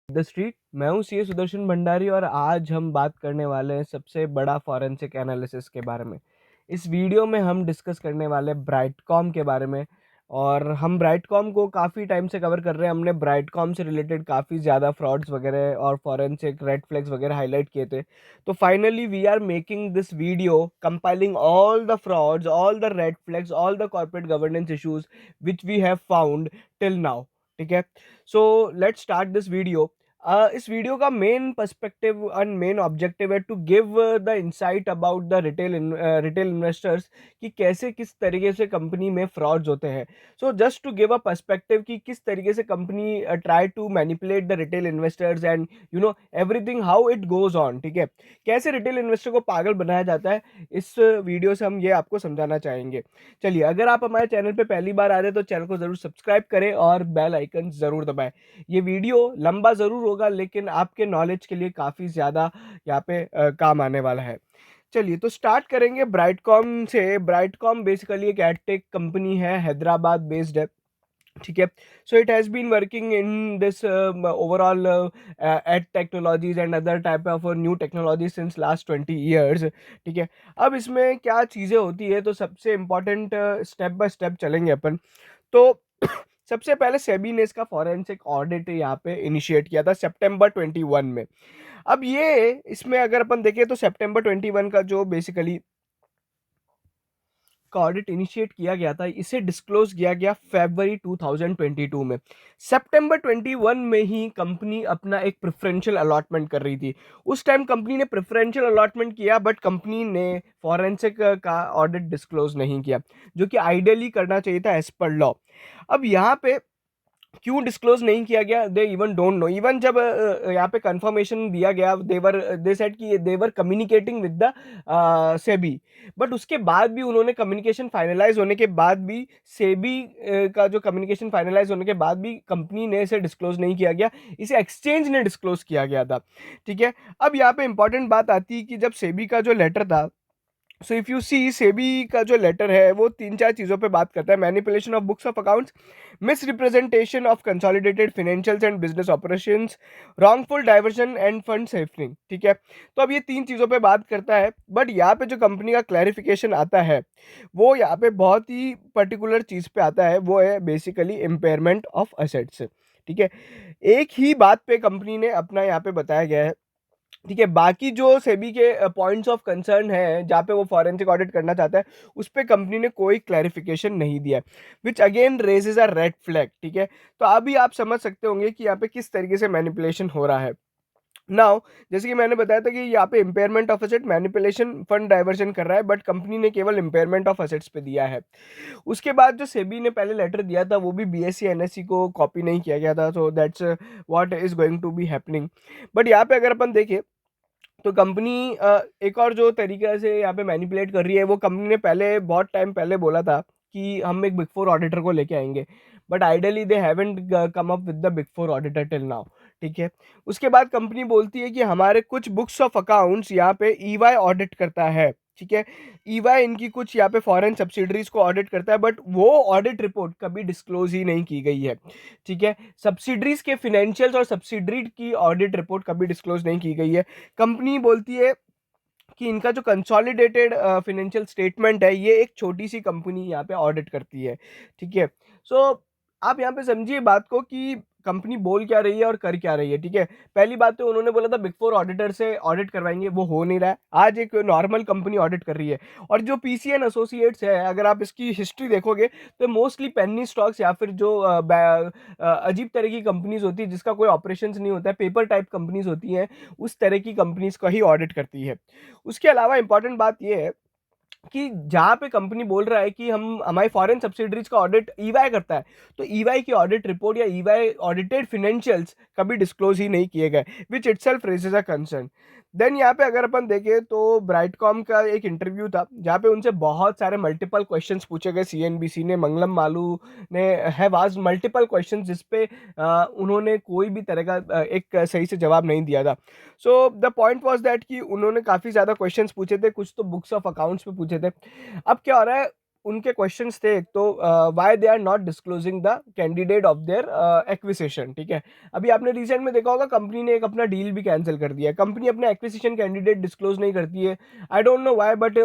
The street. मैं हूँ CA Sudarshan Bhandari और आज हम बात करने वाले हैं सबसे बड़ा फॉरेंसिक एनालिसिस के बारे में। इस वीडियो में हम डिस्कस करने वाले ब्राइटकॉम के बारे में। और हम ब्राइटकॉम को काफ़ी टाइम से कवर कर रहे हैं। हमने ब्राइटकॉम से रिलेटेड काफ़ी ज़्यादा फ्रॉड्स वगैरह और फॉरेंसिक रेड फ्लैग्स वगैरह हाईलाइट किए थे। तो finally we are making this video compiling all the frauds, all the red flags, all the corporate governance issues which we have found till now. ठीक है, so let's start this video. इस video का main perspective and main objective है to give the insight about the retail investors कि कैसे किस तरीके से कंपनी में फ्रॉड्स होते हैं। So just to give a perspective कि किस तरीके से company try to manipulate the retail investors and everything how it goes on. ठीक है, कैसे रिटेल इन्वेस्टर को पागल बनाया जाता है, इस वीडियो से हम ये आपको समझाना चाहेंगे। चलिए, अगर आप हमारे चैनल पे पहली बार आ रहे हैं तो चैनल को जरूर सब्सक्राइब करें और बेल आइकन जरूर दबाएं। ये वीडियो लंबा ज़रूर होगा लेकिन आपके नॉलेज के लिए काफ़ी ज़्यादा यहाँ पे काम आने वाला है। चलिए, तो स्टार्ट करेंगे ब्राइटकॉम से। ब्राइटकॉम बेसिकली एक एडटेक कंपनी है, हैदराबाद बेस्ड है। ठीक है, so it has been working in this overall ad technologies and other type of new technology since last 20 years. ठीक है, अब इसमें क्या चीज़ें होती है तो सबसे इम्पॉर्टेंट स्टेप बाय स्टेप चलेंगे अपन। तो सबसे पहले सेबी ने इसका फॉरेंसिक ऑडिट यहाँ पे इनिशिएट किया था सितंबर 21 में। अब ये इसमें अगर अपन देखें तो सितंबर 21 का जो बेसिकली का ऑडिट इनिशिएट किया गया था, इसे डिस्क्लोज किया गया फरवरी 2022 में। सितंबर 21 में ही कंपनी अपना एक प्रेफरेंशियल अलॉटमेंट कर रही थी। उस टाइम कंपनी ने प्रेफरेंशियल अलॉटमेंट किया बट कंपनी ने फॉरेंसिक का ऑडिट डिस्क्लोज नहीं किया, जो कि आइडियली करना चाहिए था एज पर लॉ। अब यहाँ पे क्यों डिस्क्लोज नहीं किया गया, they even don't know. Even जब यहाँ पे कंफर्मेशन दिया गया, दे सेड कि they were communicating with the SEBI, but उसके बाद भी उन्होंने कम्युनिकेशन फाइनलाइज होने के बाद भी सेबी का जो कम्युनिकेशन फाइनलाइज होने के बाद भी कंपनी ने इसे डिस्क्लोज नहीं किया गया, इसे एक्सचेंज ने डिस्क्लोज किया गया था। ठीक है, अब यहाँ पे इंपॉर्टेंट बात आती है कि जब सेबी का जो लेटर था, so if you see SEBI का जो लेटर है वो तीन चार चीज़ों पे बात करता है: manipulation of books of accounts, misrepresentation of consolidated financials and business operations, wrongful diversion and fund siphoning. ठीक है, तो अब ये तीन चीज़ों पे बात करता है, बट यहाँ पे जो कंपनी का क्लैरिफिकेशन आता है वो यहाँ पे बहुत ही पर्टिकुलर चीज़ पे आता है, वो है बेसिकली इम्पेयरमेंट ऑफ असेट्स। ठीक है, एक ही बात पे कंपनी ने अपना यहाँ पे बताया गया है। ठीक है, बाकी जो सेबी के पॉइंट्स ऑफ कंसर्न है जहाँ पे वो फॉरेंसिक ऑडिट करना चाहता है, उस पे कंपनी ने कोई क्लैरिफिकेशन नहीं दिया, which again raises a red flag. ठीक है, तो अभी आप समझ सकते होंगे कि यहाँ पे किस तरीके से मैनिपुलेशन हो रहा है। नाउ, जैसे कि मैंने बताया था कि यहाँ पे impairment of asset, manipulation, fund diversion कर रहा है, बट कंपनी ने केवल इम्पेयरमेंट ऑफ एसेट्स पे दिया है। उसके बाद जो सेबी ने पहले लेटर दिया था वो भी बीएससी एनएससी को कॉपी नहीं किया गया था, so that's what is going to be happening. But यहाँ पे अगर अपन देखें तो कंपनी एक और जो तरीके से यहाँ पे मैनिपुलेट कर रही है, वो कंपनी ने पहले बहुत टाइम पहले बोला था कि हम एक बिग फोर ऑडिटर को लेके आएंगे, but ideally they haven't come up with the big four auditor till now. ठीक है, उसके बाद कंपनी बोलती है कि हमारे कुछ बुक्स ऑफ अकाउंट्स यहाँ पे ईवाई ऑडिट करता है। ठीक है, ईवाई इनकी कुछ यहाँ पे फॉरेन सब्सिडरीज को ऑडिट करता है, बट वो ऑडिट रिपोर्ट कभी डिस्क्लोज ही नहीं की गई है। ठीक है, सब्सिडरीज के फिनेंशियल्स और सब्सिडरी की ऑडिट रिपोर्ट कभी डिस्क्लोज नहीं की गई है। कंपनी बोलती है कि इनका जो कंसोलिडेटेड फाइनेंशियल स्टेटमेंट है, ये एक छोटी सी कंपनी यहाँ पे ऑडिट करती है। ठीक है, सो आप यहाँ पे समझिए बात को कि कंपनी बोल क्या रही है और कर क्या रही है। ठीक है, पहली बात तो उन्होंने बोला था बिग फोर ऑडिटर से ऑडिट करवाएंगे, वो हो नहीं रहा है। आज एक नॉर्मल कंपनी ऑडिट कर रही है। और जो पीसीएन एसोसिएट्स है, अगर आप इसकी हिस्ट्री देखोगे तो मोस्टली पेनी स्टॉक्स या फिर जो अजीब तरह की कंपनीज होती है जिसका कोई ऑपरेशंस नहीं होता है, पेपर टाइप कंपनीज होती हैं, उस तरह की कंपनीज का ही ऑडिट करती है। उसके अलावा इंपॉर्टेंट बात यह है कि जहां पे कंपनी बोल रहा है कि हम हमारी फॉरेन सब्सिडरीज का ऑडिट ईवाई करता है, तो ईवाई की ऑडिट रिपोर्ट या ईवाई ऑडिटेड फिनेंशियल्स कभी डिस्क्लोज ही नहीं किए गए, which itself raises a concern. Then यहाँ पे अगर अपन देखें तो ब्राइटकॉम का एक इंटरव्यू था जहाँ पे उनसे बहुत सारे मल्टीपल क्वेश्चंस पूछे गए। सीएनबीसी ने, मंगलम मालू ने हैव आस्क्ड मल्टीपल क्वेश्चंस जिस पे उन्होंने कोई भी तरह का एक सही से जवाब नहीं दिया था। So the point was that कि उन्होंने काफ़ी ज़्यादा क्वेश्चंस पूछे थे, कुछ तो बुक्स ऑफ अकाउंट्स पे पूछे थे। अब क्या हो रहा है, उनके क्वेश्चंस थे, एक तो why they are not disclosing the candidate of their acquisition, ठीक है। अभी आपने रिसेंट में देखा होगा कंपनी ने एक अपना डील भी कैंसिल कर दिया है। कंपनी अपने एक्विजिशन कैंडिडेट डिस्क्लोज नहीं करती है, I don't know why, but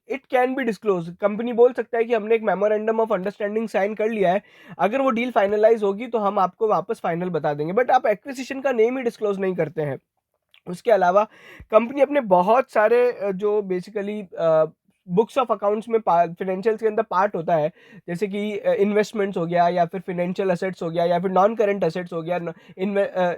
it can be disclose. Company बोल सकता है कि हमने एक मेमोरेंडम ऑफ अंडरस्टैंडिंग साइन कर लिया है, अगर वो डील फाइनलाइज होगी तो हम आपको वापस फाइनल बता देंगे, बट आप एक्विजिशन का नेम ही डिस्क्लोज नहीं करते हैं। उसके अलावा कंपनी अपने बहुत सारे जो बेसिकली बुक्स ऑफ अकाउंट्स में फाइनेंशियल्स के अंदर पार्ट होता है, जैसे कि इन्वेस्टमेंट्स हो गया, या फिर फाइनेंशियल असेट्स हो गया, या फिर नॉन करंट असेट्स हो गया,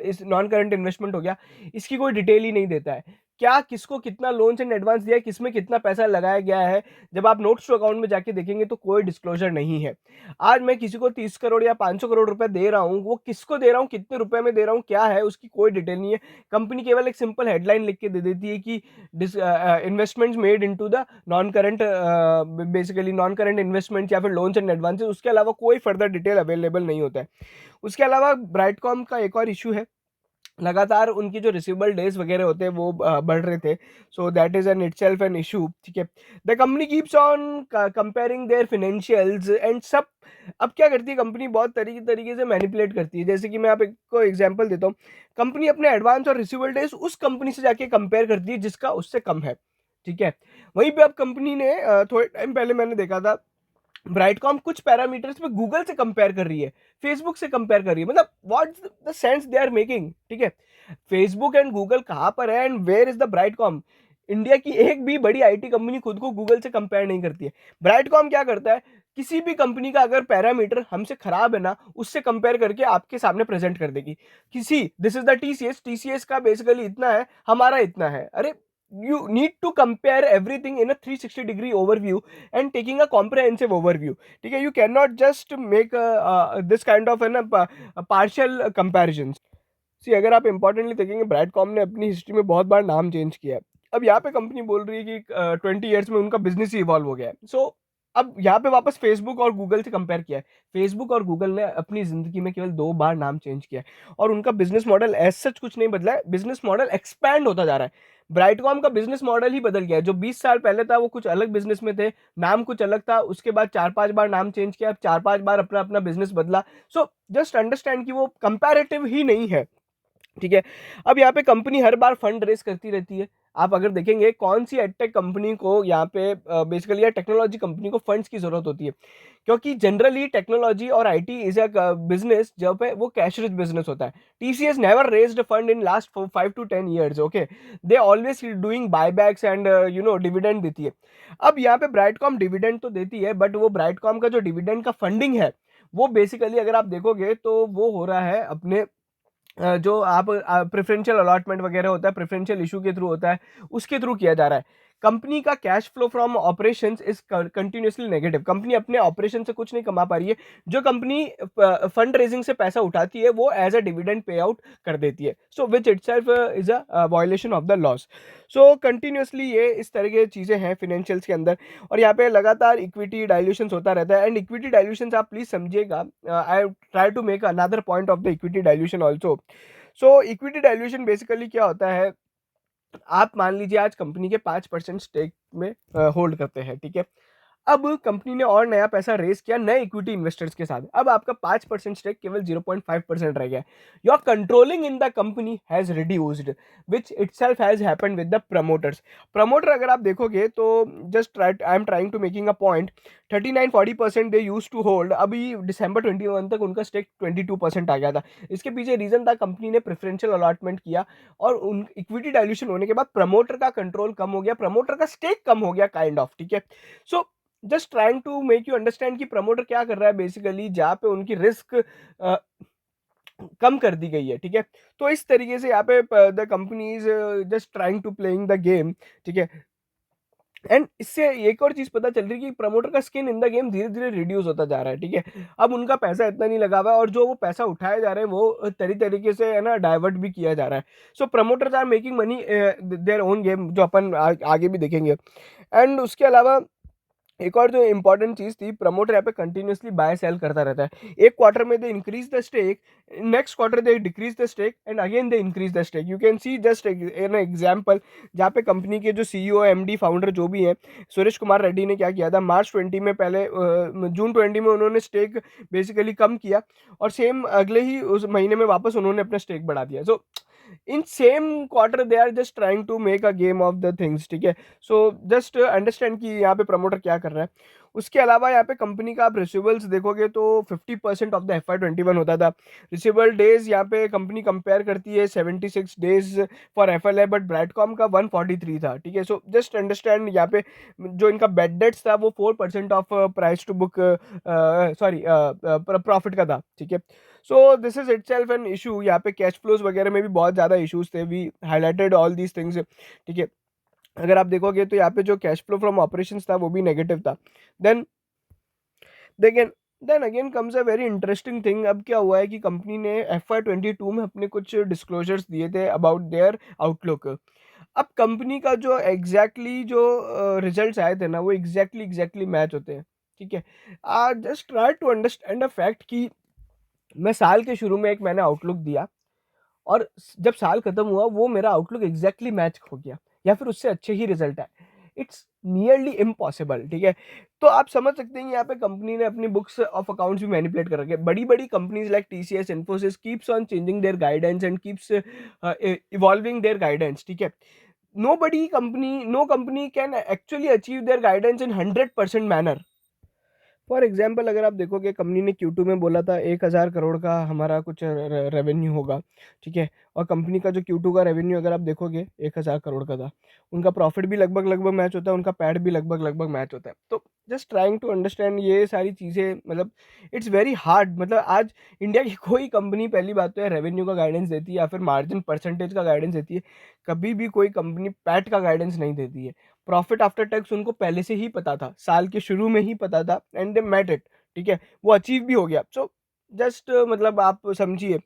इस नॉन करंट इन्वेस्टमेंट हो गया, इसकी कोई डिटेल ही नहीं देता है। क्या किसको कितना लोन्स एंड एडवांस दिया है, किसमें कितना पैसा लगाया गया है, जब आप नोट्स टू अकाउंट में जाके देखेंगे तो कोई डिस्क्लोजर नहीं है। आज मैं किसी को 30 करोड़ या 500 करोड़ रुपए दे रहा हूँ, वो किसको दे रहा हूँ, कितने रुपए में दे रहा हूँ, क्या है, उसकी कोई डिटेल नहीं है। कंपनी केवल एक सिंपल हेडलाइन लिख के दे देती है कि investments made into the non current, basically non current investment या फिर लोन्स एंड एडवांसेस, उसके अलावा कोई फर्दर डिटेल अवेलेबल नहीं होता है। उसके अलावा ब्राइटकॉम का एक और इशू है, लगातार उनकी जो रिसीवेबल डेज वगैरह होते हैं वो बढ़ रहे थे, so that is an itself an issue, ठीक है। The company keeps on comparing their financials and सब। अब क्या करती है कंपनी, बहुत तरीके से मैनिपुलेट करती है। जैसे कि मैं आप एक को एग्जांपल देता हूँ, कंपनी अपने एडवांस और रिसीवेबल डेज उस कंपनी से जाके कंपेयर करती है जिसका उससे कम है, ठीक है। वहीं पे अब कंपनी ने थोड़े टाइम पहले मैंने देखा था, ब्राइटकॉम कुछ पैरामीटर्स पे गूगल से कंपेयर कर रही है, फेसबुक से कंपेयर कर रही है, मतलब what the sense they are making, ठीक है। फेसबुक एंड गूगल कहां पर है and where is the Brightcom. India की एक भी बड़ी आईटी कंपनी खुद को गूगल से कंपेयर नहीं करती है। ब्राइटकॉम क्या करता है, किसी भी कंपनी का अगर पैरामीटर हमसे खराब है ना, उससे कंपेयर करके आपके सामने प्रेजेंट कर देगी। किसी this is the TCS, TCS का बेसिकली इतना है, हमारा इतना है। अरे you need to compare everything in a 360-degree overview and taking a comprehensive overview, ठीक है। You cannot just make this kind of partial comparisons। सी अगर आप इंपॉर्टेंटली देखेंगे, ब्राइटकॉम ने अपनी हिस्ट्री में बहुत बार नाम चेंज किया है। अब यहाँ पे कंपनी बोल रही है कि 20 ईयर्स में उनका बिजनेस ही इवॉल्व हो गया है। सो अब यहाँ पे वापस फेसबुक और गूगल से कंपेयर किया है। फेसबुक और गूगल ने अपनी जिंदगी में केवल 2 बार नाम चेंज किया है और उनका बिजनेस मॉडल एज सच कुछ नहीं बदला है, बिजनेस मॉडल एक्सपैंड होता जा रहा है। ब्राइटकॉम का बिजनेस मॉडल ही बदल गया है। जो 20 साल पहले था वो कुछ अलग बिजनेस में थे, नाम कुछ अलग था, उसके बाद 4-5 बार नाम चेंज किया, 4-5 बार अपना अपना बिजनेस बदला। सो जस्ट अंडरस्टैंड कि वो कंपैरेटिव ही नहीं है, ठीक है। अब यहाँ पे कंपनी हर बार फंड रेस करती रहती है। आप अगर देखेंगे कौन सी एडटेक कंपनी को यहाँ पे बेसिकली या टेक्नोलॉजी कंपनी को फंड्स की जरूरत होती है, क्योंकि जनरली टेक्नोलॉजी और आईटी इज अ बिजनेस जब पे वो कैश रिच बिजनेस होता है। TCS never raised fund in last 5 to 10 years, okay. They always doing buybacks and dividend देती है। अब यहाँ पे ब्राइटकॉम डिविडेंड तो देती है, बट वो ब्राइटकॉम का जो डिविडेंड का फंडिंग है वो बेसिकली अगर आप देखोगे तो वो हो रहा है अपने जो आप प्रेफरेंशियल अलॉटमेंट वगैरह होता है, प्रेफरेंशियल इशू के थ्रू होता है, उसके थ्रू किया जा रहा है। कंपनी का cash flow from operations is continuously negative. Company अपने ऑपरेशन से कुछ नहीं कमा पा रही है। जो कंपनी फंड रेजिंग से पैसा उठाती है वो as a dividend pay out कर देती है, so which itself is a violation of the laws. So continuously ये इस तरह की चीजें हैं फिनेंशियल्स के अंदर, और यहाँ पे लगातार इक्विटी डाइल्यूशन होता रहता है। एंड इक्विटी डाइल्यूशन आप प्लीज समझिएगा, I try to make another point of the equity dilution also. So equity dilution basically क्या होता है, आप मान लीजिए आज कंपनी के 5% स्टेक में होल्ड करते हैं, ठीक है। अब कंपनी ने और नया पैसा रेस किया नए इक्विटी इन्वेस्टर्स के साथ, अब आपका 5% स्टेक केवल 0.5% रह गया। Your controlling in the company has reduced, which itself has happened with the promoters. Promoter अगर आप देखोगे तो just I am trying to making a point, 39-40% they use to hold, अभी दिसंबर 21 तक उनका स्टेक 22% आ गया था। इसके पीछे रीजन था कंपनी ने प्रेफरेंशियल अलॉटमेंट किया और उन इक्विटी डायल्यूशन होने के बाद प्रमोटर का कंट्रोल कम हो गया, प्रमोटर का स्टेक कम हो गया काइंड ऑफ, ठीक है। So just trying to make you understand कि प्रमोटर क्या कर रहा है बेसिकली, जहाँ पे उनकी रिस्क कम कर दी गई है, ठीक है। तो इस तरीके से यहाँ पे the company is just trying to playing the game, ठीक है। एंड इससे एक और चीज पता चल रही है कि प्रमोटर का स्किन इन द गेम धीरे धीरे रिड्यूस होता जा रहा है, ठीक है। अब उनका पैसा इतना नहीं लगा हुआ है और जो वो पैसा उठाए जा रहे हैं वो तरीके से है ना डाइवर्ट भी किया जा रहा है। So promoters are making money their own game, जो अपन आगे भी देखेंगे। एंड उसके अलावा एक और जो इंपॉर्टेंट चीज थी, प्रमोटर यहाँ पे कंटिन्यूअसली बाय सेल करता रहता है। एक क्वार्टर में they increase the stake, next quarter they decrease the stake and again they increase the stake. You can see just an example, जहाँ पे कंपनी के जो सीईओ, एमडी, फाउंडर जो भी हैं, सुरेश कुमार रेड्डी ने क्या किया था, मार्च 20 में पहले जून 20 में उन्होंने स्टेक बेसिकली कम किया, और सेम अगले ही उस महीने में वापस उन्होंने अपना स्टेक बढ़ा दिया। So in same quarter they are just trying to make a game of the things, ठीक है। सो जस्ट अंडरस्टैंड कि यहाँ पे प्रमोटर क्या कर रहा है। उसके अलावा यहाँ पे कंपनी का आप रिसीवेबल्स देखोगे तो 50% ऑफ द FY21 होता था। रिसीवेबल डेज यहाँ पे कंपनी कंपेयर करती है 76 डेज फॉर FLI, बट ब्रैडकॉम का 143 था, ठीक है। सो जस्ट अंडरस्टैंड यहाँ पे जो इनका बेड डेट्स था वो 4% of price to book, sorry, profit का था, ठीक है। So this is itself an issue. यहाँ पे कैश फ्लोज वगैरह में भी बहुत ज़्यादा इशूज थे, we highlighted all these things, ठीक है। अगर आप देखोगे तो यहाँ पे जो कैश फ्लो फ्रॉम ऑपरेशंस था वो भी नेगेटिव था। Then then then again comes a very interesting thing. अब क्या हुआ है कि कंपनी ने FY22 में अपने कुछ डिस्क्लोजर्स दिए थे अबाउट देयर आउटलुक। अब कंपनी का जो जो रिजल्ट्स आए थे ना, वो एग्जैक्टली मैच होते हैं, ठीक है। Just try to understand a fact कि मैं साल के शुरू में एक मैंने आउटलुक दिया, और जब साल खत्म हुआ वो मेरा आउटलुक एग्जैक्टली मैच हो गया, या फिर उससे अच्छे ही रिजल्ट आए। इट्स नियरली इम्पॉसिबल, ठीक है। तो आप समझ सकते हैं यहाँ पे कंपनी ने अपनी बुक्स ऑफ अकाउंट्स भी मैनिपुलेट कर रखे हैं। बड़ी बड़ी companies like TCS, Infosys keeps on changing their guidance and keeps evolving their guidance, ठीक है। No company can actually achieve their guidance in 100% manner. For example, अगर आप देखोगे कंपनी ने Q2 में बोला था 1,000 करोड़ का हमारा कुछ रेवेन्यू होगा, ठीक है। और कंपनी का जो Q2 का रेवेन्यू अगर आप देखोगे 1,000 करोड़ का था, उनका प्रॉफिट भी लगभग लगभग मैच होता है, उनका पैड भी लगभग लगभग मैच होता है। तो जस्ट ट्राइंग टू अंडरस्टैंड ये सारी चीज़ें, मतलब इट्स वेरी हार्ड। मतलब आज इंडिया की कोई कंपनी, पहली बात तो है, रेवेन्यू का गाइडेंस देती है या फिर मार्जिन परसेंटेज का गाइडेंस देती है, कभी भी कोई कंपनी पैट का गाइडेंस नहीं देती है। प्रॉफिट आफ्टर टैक्स उनको पहले से ही पता था, साल के शुरू में ही पता था, एंड दे मेट इट, ठीक है। वो अचीव भी हो गया। सो जस्ट मतलब आप समझिए,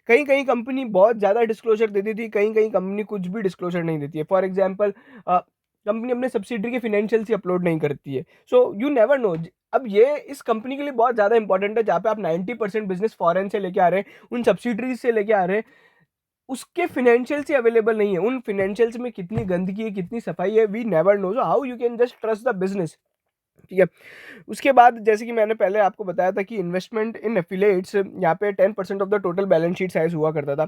कहीं कहीं कंपनी बहुत ज़्यादा डिस्क्लोजर देती थी, कहीं कहीं कंपनी कुछ भी डिस्क्लोजर नहीं देती है। फॉर एग्जाम्पल, कंपनी अपने सब्सिडरी के फिनेंशियल ही अपलोड नहीं करती है। So you never know. अब ये इस कंपनी के लिए बहुत ज़्यादा इंपॉर्टेंट है, जहाँ पे आप 90% बिजनेस फॉरेन से लेके आ रहे हैं, उन सब्सिडरीज से लेके आ रहे हैं, उसके फिनेंशियल्स ही अवेलेबल नहीं है। उन फिनेंशियल्स में कितनी गंदगी है, कितनी सफाई है, we never know. So how you can just trust the business, ठीक है। उसके बाद जैसे कि मैंने पहले आपको बताया था कि इन्वेस्टमेंट इन एफिलिएट्स यहाँ पे 10% of the total balance sheet size हुआ करता था,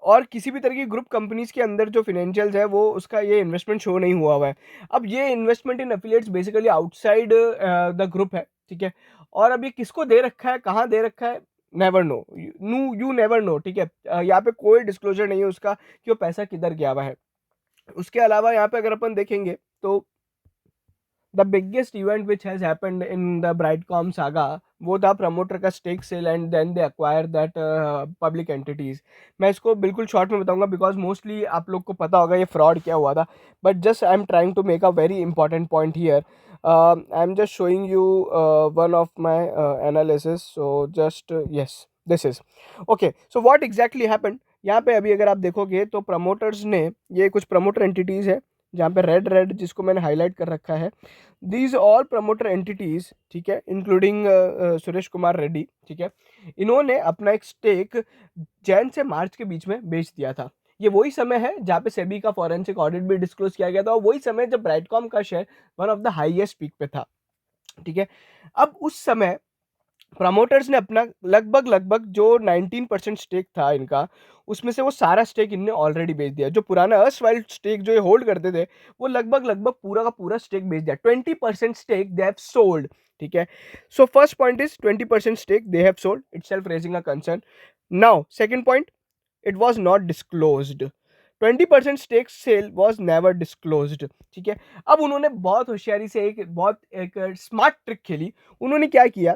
और किसी भी तरह की ग्रुप कंपनीज के अंदर जो फिनेंशियल्स है वो उसका ये इन्वेस्टमेंट शो नहीं हुआ है। अब ये investment in affiliates basically outside the group है, ठीक है। और अब ये किसको दे रखा है, कहाँ दे रखा है, never know, you never know, ठीक है। यहाँ पे कोई डिस्क्लोजर नहीं है उसका कि वो पैसा किधर गया हुआ है। उसके अलावा यहाँ पे अगर अपन देखेंगे तो the biggest event which has happened in the Brightcom saga, वो था प्रमोटर का stake sale and then they acquire that public entities. मैं इसको बिल्कुल शॉर्ट में बताऊंगा बिकॉज मोस्टली आप लोग को पता होगा ये फ्रॉड क्या हुआ था, but just I am trying to make a very important point here. I am just showing you one of my analysis, so just yes, this is okay. So what exactly happened, यहाँ पे अभी अगर आप देखोगे तो promoters ने, ये कुछ प्रमोटर एंटिटीज है जहाँ पे रेड रेड जिसको मैंने हाईलाइट कर रखा है, दीज ऑल प्रमोटर एंटिटीज, ठीक है, इंक्लूडिंग सुरेश कुमार रेड्डी, ठीक है, इन्होंने अपना एक स्टेक जैन से मार्च के बीच में बेच दिया था। ये वही समय है जहाँ पे सेबी का फॉरेंसिक ऑडिट भी डिस्क्लोज किया गया था, और वही समय जब ब्राइटकॉम का share one of the highest peak पे था, ठीक है। अब उस समय प्रमोटर्स ने अपना लगभग लगभग जो 19% स्टेक था इनका, उसमें से वो सारा स्टेक इनने ऑलरेडी बेच दिया। जो पुराना अर्सवाइल स्टेक जो ये होल्ड करते थे, वो लगभग लगभग पूरा का पूरा स्टेक बेच दिया। 20% स्टेक दे हैव सोल्ड, ठीक है। So first point is 20% stake they have sold, itself raising a concern. Now second point, it was not disclosed. 20% stake sale was never disclosed, ठीक है। अब उन्होंने बहुत होशियारी से एक स्मार्ट ट्रिक खेली। उन्होंने क्या किया,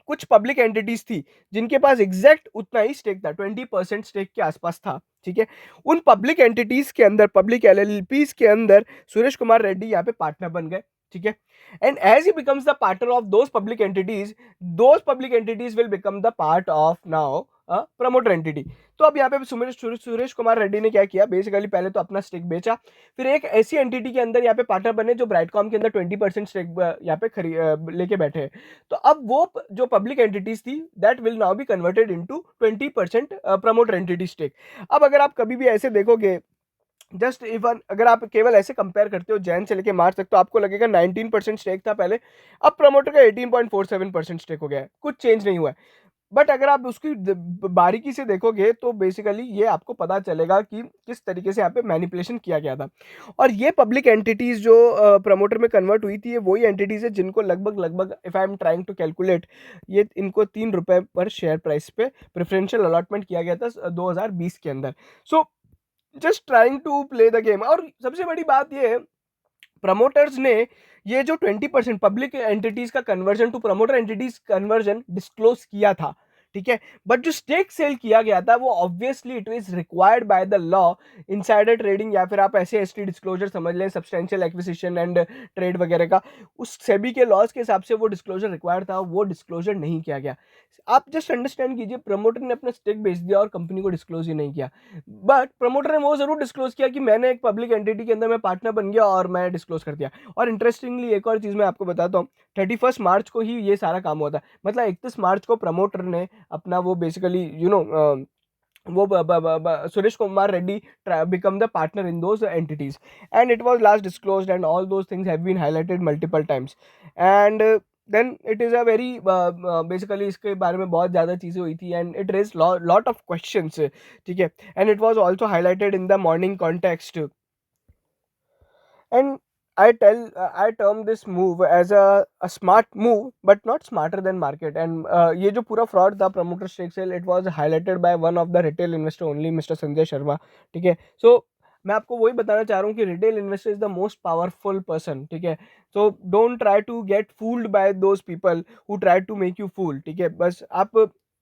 कुछ पब्लिक एंटिटीज थी जिनके पास एग्जैक्ट उतना ही स्टेक था, 20% स्टेक के आसपास था, ठीक है। उन पब्लिक एंटिटीज के अंदर, पब्लिक LLPs के अंदर सुरेश कुमार रेड्डी यहाँ पे पार्टनर बन गए, ठीक है। And as he becomes the partner of those public entities will become the part of now promoter entity. तो अब यहाँ पे सुरेश कुमार रेड्डी ने क्या किया, बेसिकली पहले तो अपना स्टेक बेचा, फिर एक ऐसी एंटिटी के अंदर यहाँ पे पार्टनर बने जो ब्राइटकॉम के अंदर 20% स्टेक यहाँ पे लेके बैठे हैं। तो अब वो जो पब्लिक एंटिटीज थी that will now be converted into 20% promoter entity stake. अब अगर आप कभी भी ऐसे देखोगे, जस्ट इवन अगर आप केवल ऐसे कंपेयर करते हो जैन से लेके मार्च तक, तो आपको लगेगा 19% स्टेक था पहले, अब प्रमोटर का 18.47% स्टेक हो गया है, कुछ चेंज नहीं हुआ है। बट अगर आप उसकी बारीकी से देखोगे तो बेसिकली ये आपको पता चलेगा कि किस तरीके से यहाँ पे मैनिपुलेशन किया गया था। और ये पब्लिक एंटिटीज जो प्रमोटर में कन्वर्ट हुई थी, ये वही एंटिटीज है जिनको लगभग लगभग if I am trying to calculate, ये इनको 3 रुपए पर शेयर प्राइस पे प्रेफरेंशियल अलॉटमेंट किया गया था 2020 के अंदर। So just trying to play the game. और सबसे बड़ी बात ये है, प्रमोटर्स ने ये जो 20% पब्लिक एंटिटीज का conversion to promoter entities conversion disclose किया था, ठीक है, बट जो स्टेक सेल किया गया था वो obviously it is required by the law, insider trading या फिर आप ऐसे एसटी डिस्क्लोजर समझ लें, सब्सटेंशियल एक्विजिशन एंड ट्रेड वगैरह का, उस सेबी के लॉज के हिसाब से वो डिस्क्लोजर रिक्वायर्ड था, वो डिस्क्लोजर नहीं किया गया। आप जस्ट अंडरस्टैंड कीजिए, प्रमोटर ने अपना स्टेक बेच दिया और कंपनी को डिस्क्लोज ही नहीं किया। बट प्रमोटर ने वो जरूर डिस्क्लोज किया कि मैंने एक पब्लिक एंटिटी के अंदर मैं पार्टनर बन गया और मैं डिस्क्लोज कर दिया। और इंटरेस्टिंगली एक और चीज मैं आपको बताता हूँ, 31 मार्च को ही ये सारा काम हुआ था, मतलब 31 मार्च को प्रमोटर ने अपना वो बेसिकली वो Suresh Kumar Reddy become the partner in those entities, and it was last disclosed and all those things have been highlighted multiple times, and then it is a very basically इसके बारे में बहुत ज़्यादा चीज़ें हुई थी and it raised lot of questions, ठीक है, and it was also highlighted in the morning context, and I term this move as a smart move but not smarter than market, and ये जो पूरा fraud था promoter stake sale, it was highlighted by one of the retail investor only, Mr. Sanjay Sharma, ठीक है। So मैं आपको वही बताना चाह रहा हूँ कि retail investor is the most powerful person, ठीक है। So don't try to get fooled by those people who try to make you fool, ठीक है। बस आप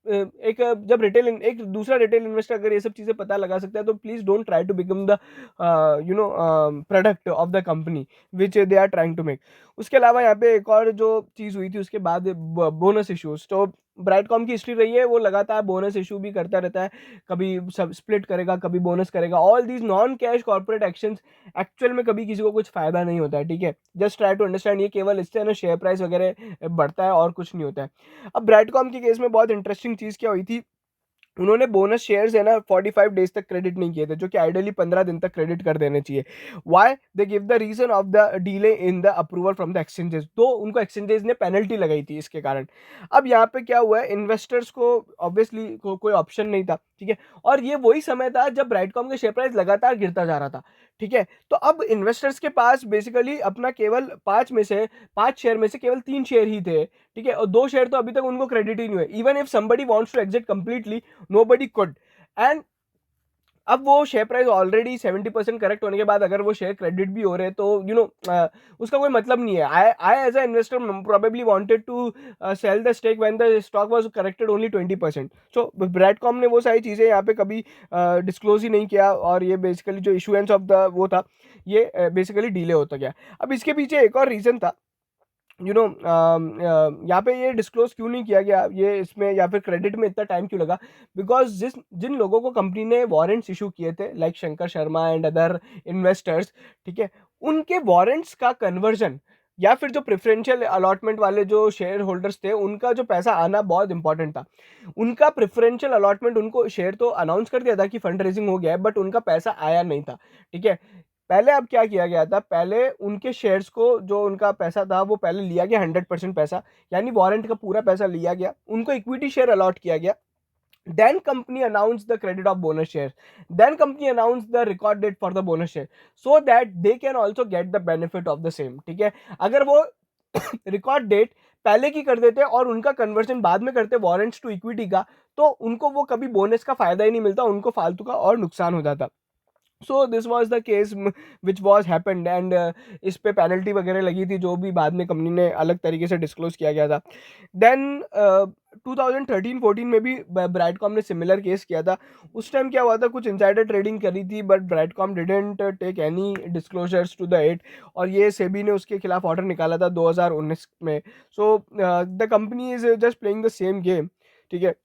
एक जब एक दूसरा रिटेल इन्वेस्टर अगर ये सब चीज़ें पता लगा सकता है तो please don't try to become the product of the company which they are trying to make. उसके अलावा यहाँ पे एक और जो चीज़ हुई थी उसके बाद, बोनस इश्यूज। तो ब्राइटकॉम की हिस्ट्री रही है, वो लगातार बोनस इशू भी करता रहता है, कभी सब स्प्लिट करेगा, कभी बोनस करेगा। All these non cash corporate actions actual में कभी किसी को कुछ फायदा नहीं होता है, ठीक है। जस्ट ट्राई टू अंडरस्टैंड, ये केवल इससे ना शेयर प्राइस वगैरह बढ़ता है और कुछ नहीं होता है। अब ब्राइटकॉम के केस में बहुत इंटरेस्टिंग चीज़ क्या हुई थी, उन्होंने बोनस शेयर्स है ना 45 डेज तक क्रेडिट नहीं किए थे, जो कि आइडियली 15 दिन तक क्रेडिट कर देने चाहिए। Why they give the reason of the delay in the approval from the exchanges, तो उनको एक्सचेंजेस ने पेनल्टी लगाई थी इसके कारण। अब यहाँ पे क्या हुआ है, इन्वेस्टर्स को ऑब्वियसली कोई ऑप्शन नहीं था, ठीक है। और ये वही समय था जब ब्राइटकॉम का शेयर प्राइस लगातार गिरता जा रहा था, ठीक है। तो अब इन्वेस्टर्स के पास बेसिकली अपना केवल 5 शेयर में से केवल 3 शेयर ही थे, ठीक है, और 2 शेयर तो अभी तक उनको क्रेडिट ही नहीं हुए। Even if somebody wants to exit completely, nobody could. And अब वो शेयर प्राइस ऑलरेडी 70% करेक्ट होने के बाद अगर वो शेयर क्रेडिट भी हो रहे तो उसका कोई मतलब नहीं है। I as a investor probably wanted to sell the stake when the stock was corrected only 20%। So Brightcom ने वो सारी चीज़ें यहाँ पे कभी डिस्क्लोज ही नहीं किया, और ये बेसिकली जो इशुएंस ऑफ द वो था, ये बेसिकली डिले होता गया। अब इसके पीछे एक और रीज़न था, यहाँ पे ये डिस्क्लोज क्यों नहीं किया गया ये इसमें, या फिर क्रेडिट में इतना टाइम क्यों लगा, बिकॉज जिन लोगों को कंपनी ने वारंट्स इशू किए थे like Shankar Sharma and other investors, ठीक है, उनके वारंट्स का कन्वर्जन या फिर जो प्रेफरेंशियल अलॉटमेंट वाले जो शेयर होल्डर्स थे उनका जो पैसा आना बहुत इंपॉर्टेंट था। उनका प्रेफरेंशियल अलॉटमेंट, उनको शेयर तो अनाउंस कर दिया था कि फंड रेजिंग हो गया है, बट उनका पैसा आया नहीं था, ठीक है। पहले अब क्या किया गया था, पहले उनके शेयर्स को जो उनका पैसा था वो पहले लिया गया 100% पैसा, यानी वारंट का पूरा पैसा लिया गया, उनको इक्विटी शेयर अलॉट किया गया। Then company announce the credit of bonus share, then company announce the record date for the bonus share, so that they can also get the benefit of the same, ठीक है। अगर वो record date पहले की कर देते और उनका कन्वर्जन बाद में करते वारंट्स टू इक्विटी का, तो उनको वो कभी बोनस का फायदा ही नहीं मिलता, उनको फालतू का और नुकसान हो जाता। So this was the case which was happened, and इस पे पेनल्टी वगैरह लगी थी जो भी बाद में कंपनी ने अलग तरीके से डिस्क्लोज किया गया था। देन 2013-14 में भी ब्राइटकॉम ने सिमिलर केस किया था। उस टाइम क्या हुआ था, कुछ इनसाइडर ट्रेडिंग करी थी but Brightcom didn't take any disclosures to the it, और ये सेबी ने उसके खिलाफ ऑर्डर निकाला था 2019 में। So the company is just playing the same game, ठीक है।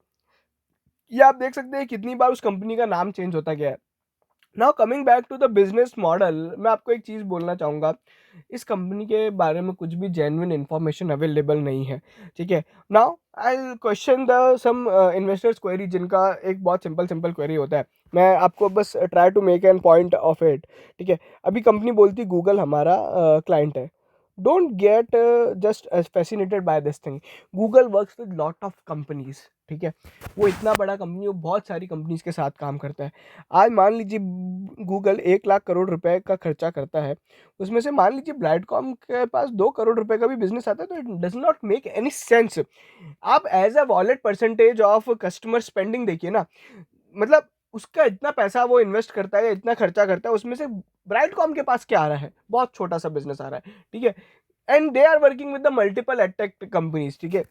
ये आप देख सकते हैं कितनी बार उस कंपनी का नाम चेंज होता गया है। Now coming back to the business model, मैं आपको एक चीज़ बोलना चाहूँगा, इस कंपनी के बारे में कुछ भी जेन्युइन इन्फॉर्मेशन अवेलेबल नहीं है, ठीक है। Now I question the some investors query, जिनका एक बहुत सिंपल सिंपल क्वेरी होता है। मैं आपको बस try to make an point of it, ठीक है। अभी कंपनी बोलती गूगल हमारा क्लाइंट है। Don't get just fascinated by this thing. Google works with lot of companies, ठीक है। वो इतना बड़ा कंपनी, वो बहुत सारी कंपनीज के साथ काम करता है। आज मान लीजिए गूगल 1 लाख करोड़ रुपए का खर्चा करता है, उसमें से मान लीजिए ब्रांडकॉम के पास 2 करोड़ रुपए का भी बिजनेस आता है, तो it does not make any sense. आप as a wallet percentage of customer spending देखिए ना, मतलब उसका इतना पैसा वो इन्वेस्ट करता है, इतना खर्चा करता है, उसमें से ब्रांडकॉम के पास क्या आ रहा है? बहुत छोटा सा बिजनेस आ रहा है, ठीक है। And they are working with the multiple edtech companies, ठीक है।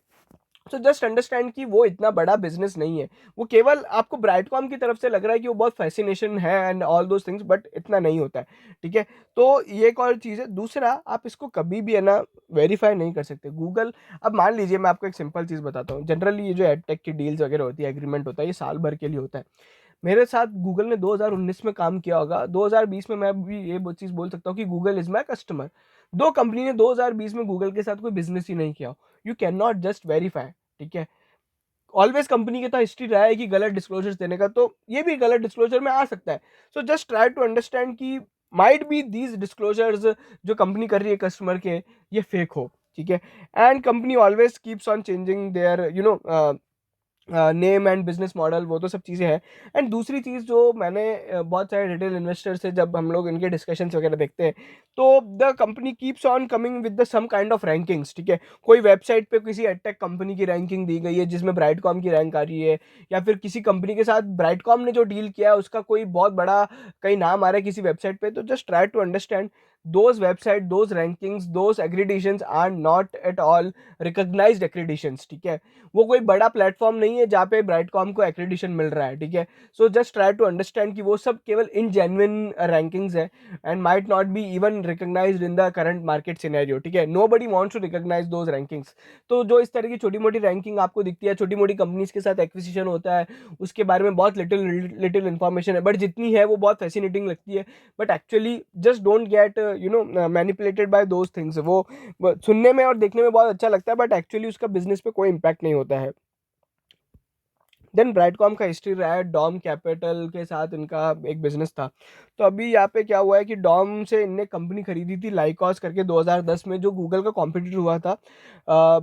सो जस्ट अंडरस्टैंड कि वो इतना बड़ा बिजनेस नहीं है। वो केवल आपको ब्राइटकॉम की तरफ से लग रहा है कि वो बहुत फैसिनेशन है and all those things, but इतना नहीं होता है, ठीक है। तो ये एक और चीज़ है। दूसरा, आप इसको कभी भी है ना वेरीफाई नहीं कर सकते गूगल। अब मान लीजिए मैं आपको एक सिंपल चीज़ बताता हूँ। जनरली ये जो एडटेक की डील्स वगैरह होती है, एग्रीमेंट होता है, ये साल भर के लिए होता है। मेरे साथ गूगल ने 2019 में काम किया होगा, 2020 में मैं भी ये चीज़ बोल सकता हूँ कि गूगल इज माई कस्टमर। दो कंपनी ने 2020 में गूगल के साथ कोई बिजनेस ही नहीं किया। You can not just verify, ठीक है। ऑलवेज कंपनी के तो हिस्ट्री रहा है कि गलत डिस्क्लोजर्स देने का, तो ये भी गलत डिस्क्लोजर में आ सकता है। So just try to understand कि माइट बी दीज डिस्क्लोजर्स जो कंपनी कर रही है कस्टमर के, ये फेक हो, ठीक है। And company always keeps on changing their name and business model, वो तो सब चीज़ें हैं। एंड दूसरी चीज़ जो मैंने बहुत सारे रिटेल इन्वेस्टर से जब हम लोग इनके डिस्कशंस वगैरह देखते हैं, तो the company keeps on coming with the some kind of rankings, ठीक है। कोई वेबसाइट पे किसी एडटेक कंपनी की रैंकिंग दी गई है जिसमें ब्राइटकॉम की रैंक आ रही है, या फिर किसी कंपनी के साथ ब्राइटकॉम ने जो डील किया है उसका कोई बहुत बड़ा कहीं नाम आ रहा है किसी वेबसाइट पे, तो just try to understand those website, those rankings, those accreditations are not at all recognized accreditations, ठीक है। वो कोई बड़ा प्लेटफॉर्म नहीं है जहाँ पे ब्राइटकॉम को एक्रेडिशन मिल रहा है, ठीक है। So just try to understand कि वो सब केवल इनजेन्युइन रैंकिंग्स है and might not be even recognised in the current market scenario, ठीक है। Nobody wants to recognise those rankings. तो जो इस तरह की छोटी मोटी रैंकिंग आपको दिखती है, छोटी मोटी कंपनीज के साथ एक्विजिशन होता है, उसके बारे में बहुत लिटिल लिटिल इन्फॉर्मेशन है, बट जितनी है वो बहुत फैसिनेटिंग लगती है। But actually just don't get manipulated bye those things. वो सुनने में और देखने में बहुत अच्छा लगता है, बट एक्चुअली उसका बिजनेस पे कोई इम्पैक्ट नहीं होता है। देन ब्राइटकॉम का हिस्ट्री रहा है, डॉम कैपिटल के साथ इनका एक बिजनेस था। तो अभी यहाँ पे क्या हुआ है कि डॉम से इनने कंपनी खरीदी थी लाइकॉस करके 2010 में, जो गूगल का कॉम्पिटिटर हुआ था।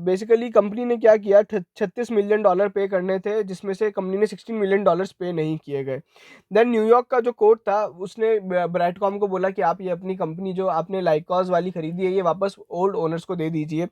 बेसिकली कंपनी ने क्या किया, $36 मिलियन पे करने थे, जिसमें से कंपनी ने $16 मिलियन पे नहीं किए गए। देन न्यूयॉर्क का जो कोर्ट था, उसने ब्राइटकॉम को बोला कि आप ये अपनी कंपनी जो आपने लाइकॉस वाली खरीदी है, ये वापस ओल्ड ओनर्स को दे दीजिए।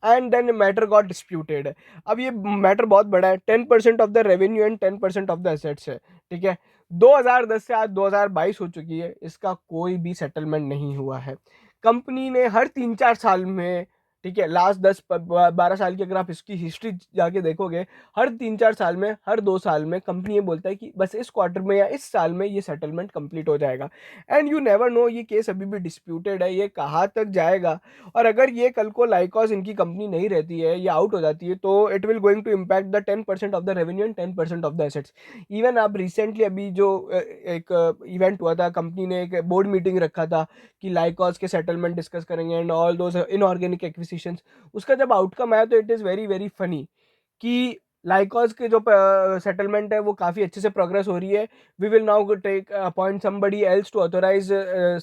And then matter got disputed. अब ये मैटर बहुत बड़ा है, 10% of the revenue and 10% of the assets है, ठीक है। 2010 से आज 2022 हो चुकी है, इसका कोई भी सेटलमेंट नहीं हुआ है। कंपनी ने हर 3-4 साल में, ठीक है, लास्ट 10-12 साल की अगर आप इसकी हिस्ट्री जाके देखोगे, हर 3-4 साल में, हर 2 साल में कंपनी ये बोलता है कि बस इस क्वार्टर में या इस साल में ये सेटलमेंट कंप्लीट हो जाएगा। एंड यू नेवर नो ये केस अभी भी डिस्प्यूटेड है, ये कहाँ तक जाएगा। और अगर ये कल को लाइकॉस इनकी कंपनी नहीं रहती है, ये आउट हो जाती है, तो it will going to impact the 10% of the revenue and 10% of the assets. Even आप रिसेंटली अभी जो एक इवेंट हुआ था, कंपनी ने एक बोर्ड मीटिंग रखा था कि लाइकॉस के सेटलमेंट डिस्कस करेंगे and all those inorganic acquisitions. उसका जब आउटकम आया तो it is very very funny कि लाइकॉस के जो सेटलमेंट है वो काफ़ी अच्छे से प्रोग्रेस हो रही है। We will now take appoint somebody else to authorise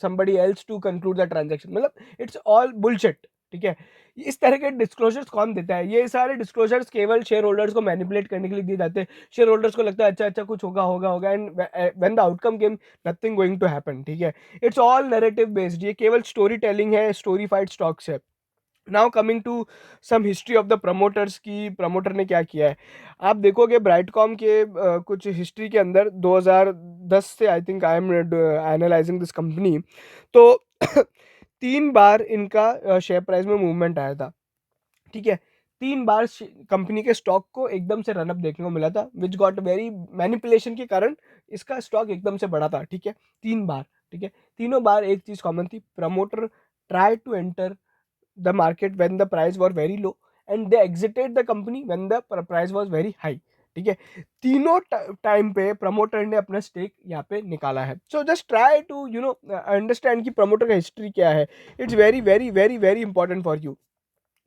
somebody else to conclude the transaction. मतलब इट्स ऑल बुलशिट, ठीक है। इस तरह के डिस्क्लोजर्स कौन देता है? ये सारे डिस्क्लोजर्स केवल शेयर होल्डर्स को मैनिपुलेट करने के लिए दिए जाते हैं। शेयर होल्डर्स को लगता है अच्छा अच्छा कुछ होगा होगा होगा, and when the outcome came, nothing going to happen, ठीक है। इट्स ऑल नैरेटिव बेस्ड, ये केवल स्टोरी टेलिंग है, स्टोरीफाइड स्टॉक्स है। Now coming to some history of the promoters की प्रमोटर ने क्या किया है। आप देखोगे ब्राइटकॉम के कुछ हिस्ट्री के अंदर 2010 से, I think I am analysing this company, तो 3 बार इनका शेयर प्राइस में मूवमेंट आया था, ठीक है। 3 बार कंपनी के स्टॉक को एकदम से रनअप देखने को मिला था, विच गॉट वेरी मैनिपुलेशन के कारण इसका स्टॉक एकदम से बढ़ा था, ठीक है। 3 बार, ठीक है। तीनों बार एक चीज कॉमन थी, promoter try to enter the market when the price was very low and they exited the company when the price was very high, ठीक है। तीनों टाइम पे प्रमोटर ने अपना स्टेक यहाँ पे निकाला है। So just try to understand कि प्रमोटर का हिस्ट्री क्या है। It's very very very very important for you.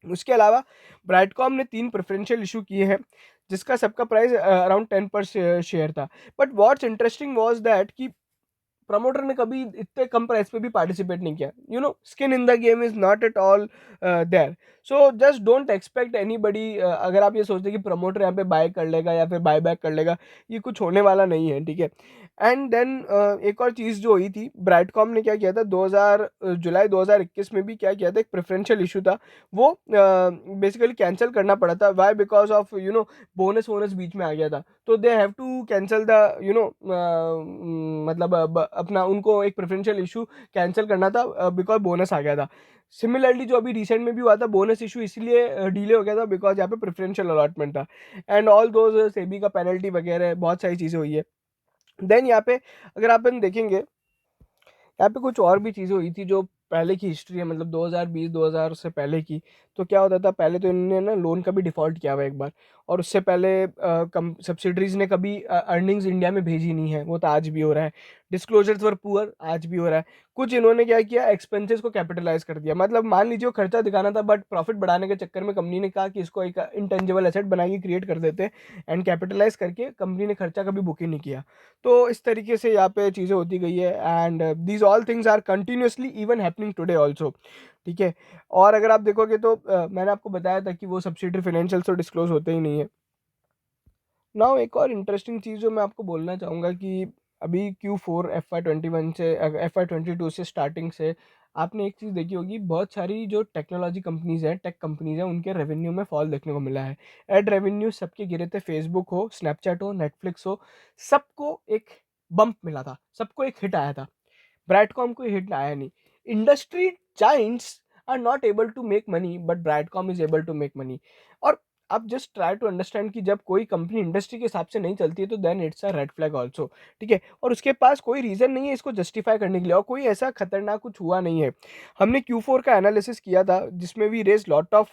उसके अलावा ब्राइटकॉम ने 3 प्रेफरेंशियल इशू किए हैं, जिसका सबका प्राइस अराउंड 10 पर शेयर था। But what's interesting was that कि प्रमोटर ने कभी इतने कम प्राइस पे भी पार्टिसिपेट नहीं किया। Skin in the game is not at all there. So just don't expect anybody. अगर आप ये सोचते हैं कि प्रमोटर यहाँ पे बाय कर लेगा या फिर बाय बैक कर लेगा, ये कुछ होने वाला नहीं है, ठीक है। एंड देन एक और चीज़ जो हुई थी, ब्राइटकॉम ने क्या किया था, जुलाई 2021 में भी क्या किया था, एक प्रेफरेंशियल इशू था, वो बेसिकली कैंसिल करना पड़ा था। वाई? बिकॉज ऑफ बोनस वोनस बीच में आ गया था, तो they have to cancel the मतलब अपना उनको एक प्रेफरेंशियल इशू कैंसिल करना था बिकॉज बोनस आ गया था। सिमिलरली जो अभी रिसेंट में भी हुआ था, बोनस इशू इसलिए डिले हो गया था बिकॉज यहाँ पे प्रेफरेंशियल अलॉटमेंट था। एंड ऑल दोज सेबी का पेनल्टी वगैरह बहुत सारी चीज़ें हुई है। देन यहाँ पे अगर अपन देखेंगे, यहाँ पे कुछ और भी चीज़ें हुई थी जो पहले की हिस्ट्री है, मतलब 2020-2000 से पहले की। तो क्या होता था, पहले तो इन्होंने ना लोन का भी डिफ़ॉल्ट किया हुआ है एक बार, और उससे पहले कम सब्सिडरीज ने कभी अर्निंग्स इंडिया में भेजी नहीं है, वो तो आज भी हो रहा है। डिस्क्लोजर्स वर पुअर, आज भी हो रहा है। कुछ इन्होंने क्या किया, एक्सपेंसेस को कैपिटलाइज कर दिया। मतलब मान लीजिए वो खर्चा दिखाना था, बट प्रॉफिट बढ़ाने के चक्कर में कंपनी ने कहा कि इसको एक इंटेंजिबल एसेट बना के क्रिएट कर देते हैं, एंड कैपिटलाइज करके कंपनी ने खर्चा कभी बुक ही नहीं किया। तो इस तरीके से यहाँ पे चीज़ें होती गई है, and these all things are continuously even happening today also, ठीक है। और अगर आप देखोगे तो मैंने आपको बताया था कि वो सब्सिडरी फाइनेंशियल तो डिस्क्लोज होते ही नहीं है। नाउ एक और इंटरेस्टिंग चीज़ जो मैं आपको बोलना चाहूँगा कि अभी Q4 FY21 से FY22 से स्टार्टिंग से आपने एक चीज़ देखी होगी, बहुत सारी जो टेक्नोलॉजी कंपनीज हैं, टेक कंपनीज हैं, उनके रेवेन्यू में फॉल देखने को मिला है। एड रेवेन्यू सबके गिरे थे, फेसबुक हो, स्नैपचैट हो, नेटफ्लिक्स हो, सबको एक बम्प मिला था, सबको एक हिट आया था। ब्राइटकॉम को हिट आया नहीं। Industry giants are not able to make money, but Brightcom is able to make money. और आप जस्ट ट्राई टू अंडरस्टैंड कि जब कोई कंपनी इंडस्ट्री के हिसाब से नहीं चलती है, तो then it's a red flag also, ठीक है। और उसके पास कोई रीजन नहीं है इसको जस्टिफाई करने के लिए, और कोई ऐसा खतरनाक कुछ हुआ नहीं है। हमने Q4 का एनालिसिस किया था, जिसमें we raise lot of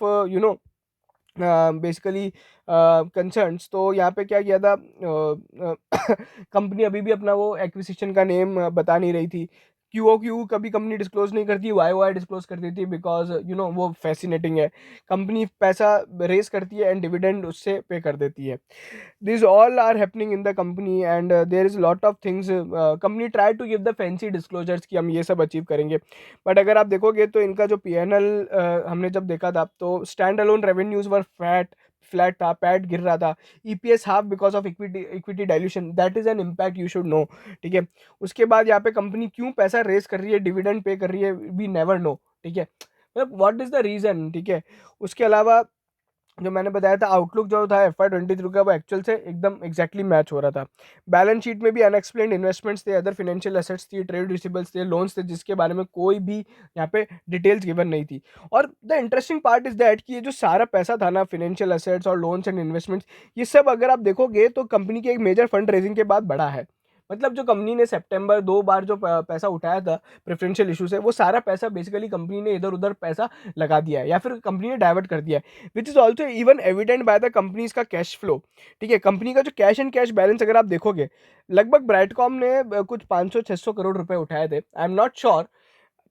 basically concerns. तो यहाँ पे क्या किया था, कंपनी अभी भी अपना वो एक्विजिशन का नेम बता नहीं रही थी। QOQ कभी कंपनी डिस्क्लोज नहीं करती, YOI डिस्क्लोज कर देती है, बिकॉज वो फैसिनेटिंग है। कंपनी पैसा रेज करती है एंड डिविडेंड उससे पे कर देती है। These all are happening in the company, and there is a lot of things company try to give the fancy disclosures कि हम ये सब अचीव करेंगे। बट अगर आप देखोगे तो इनका जो PNL हमने जब देखा था, तो स्टैंड अलोन रेवेन्यूज वर फ्लैट था, पैट गिर रहा था। EPS half because of equity dilution, that is an impact you should know, ठीक है। उसके बाद यहाँ पे कंपनी क्यों पैसा रेज कर रही है, डिविडेंड पे कर रही है, वी नेवर नो, ठीक है। मतलब व्हाट इज द रीजन, ठीक है। उसके अलावा जो मैंने बताया था, आउटलुक जो था FY23 का, वो एक्चुअल से एकदम एग्जैक्टली मैच हो रहा था। बैलेंस शीट में भी अनएक्सप्लेन्ड इन्वेस्टमेंट्स थे, अदर फाइनेंशियल एसेट्स थी, ट्रेड रिसीवेबल्स थे, लोन्स थे, जिसके बारे में कोई भी यहाँ पे डिटेल्स गिवन नहीं थी। और the interesting part is that कि ये जो सारा पैसा था ना, फाइनेंशियल एसेट्स और लोन्स एंड इन्वेस्टमेंट्स, ये सब अगर आप देखोगे तो कंपनी के एक मेजर फंड रेजिंग के बाद बढ़ा है। मतलब जो कंपनी ने सितंबर 2 बार जो पैसा उठाया था प्रेफरेंशियल इशू से, वो सारा पैसा बेसिकली कंपनी ने इधर उधर पैसा लगा दिया है, या फिर कंपनी ने डाइवर्ट कर दिया है, which is also even evident by the companies का कैश फ्लो, ठीक है। कंपनी का जो कैश एंड कैश बैलेंस अगर आप देखोगे, लगभग ब्राइटकॉम ने कुछ 500-600 करोड़ रुपए उठाए थे, I am not sure.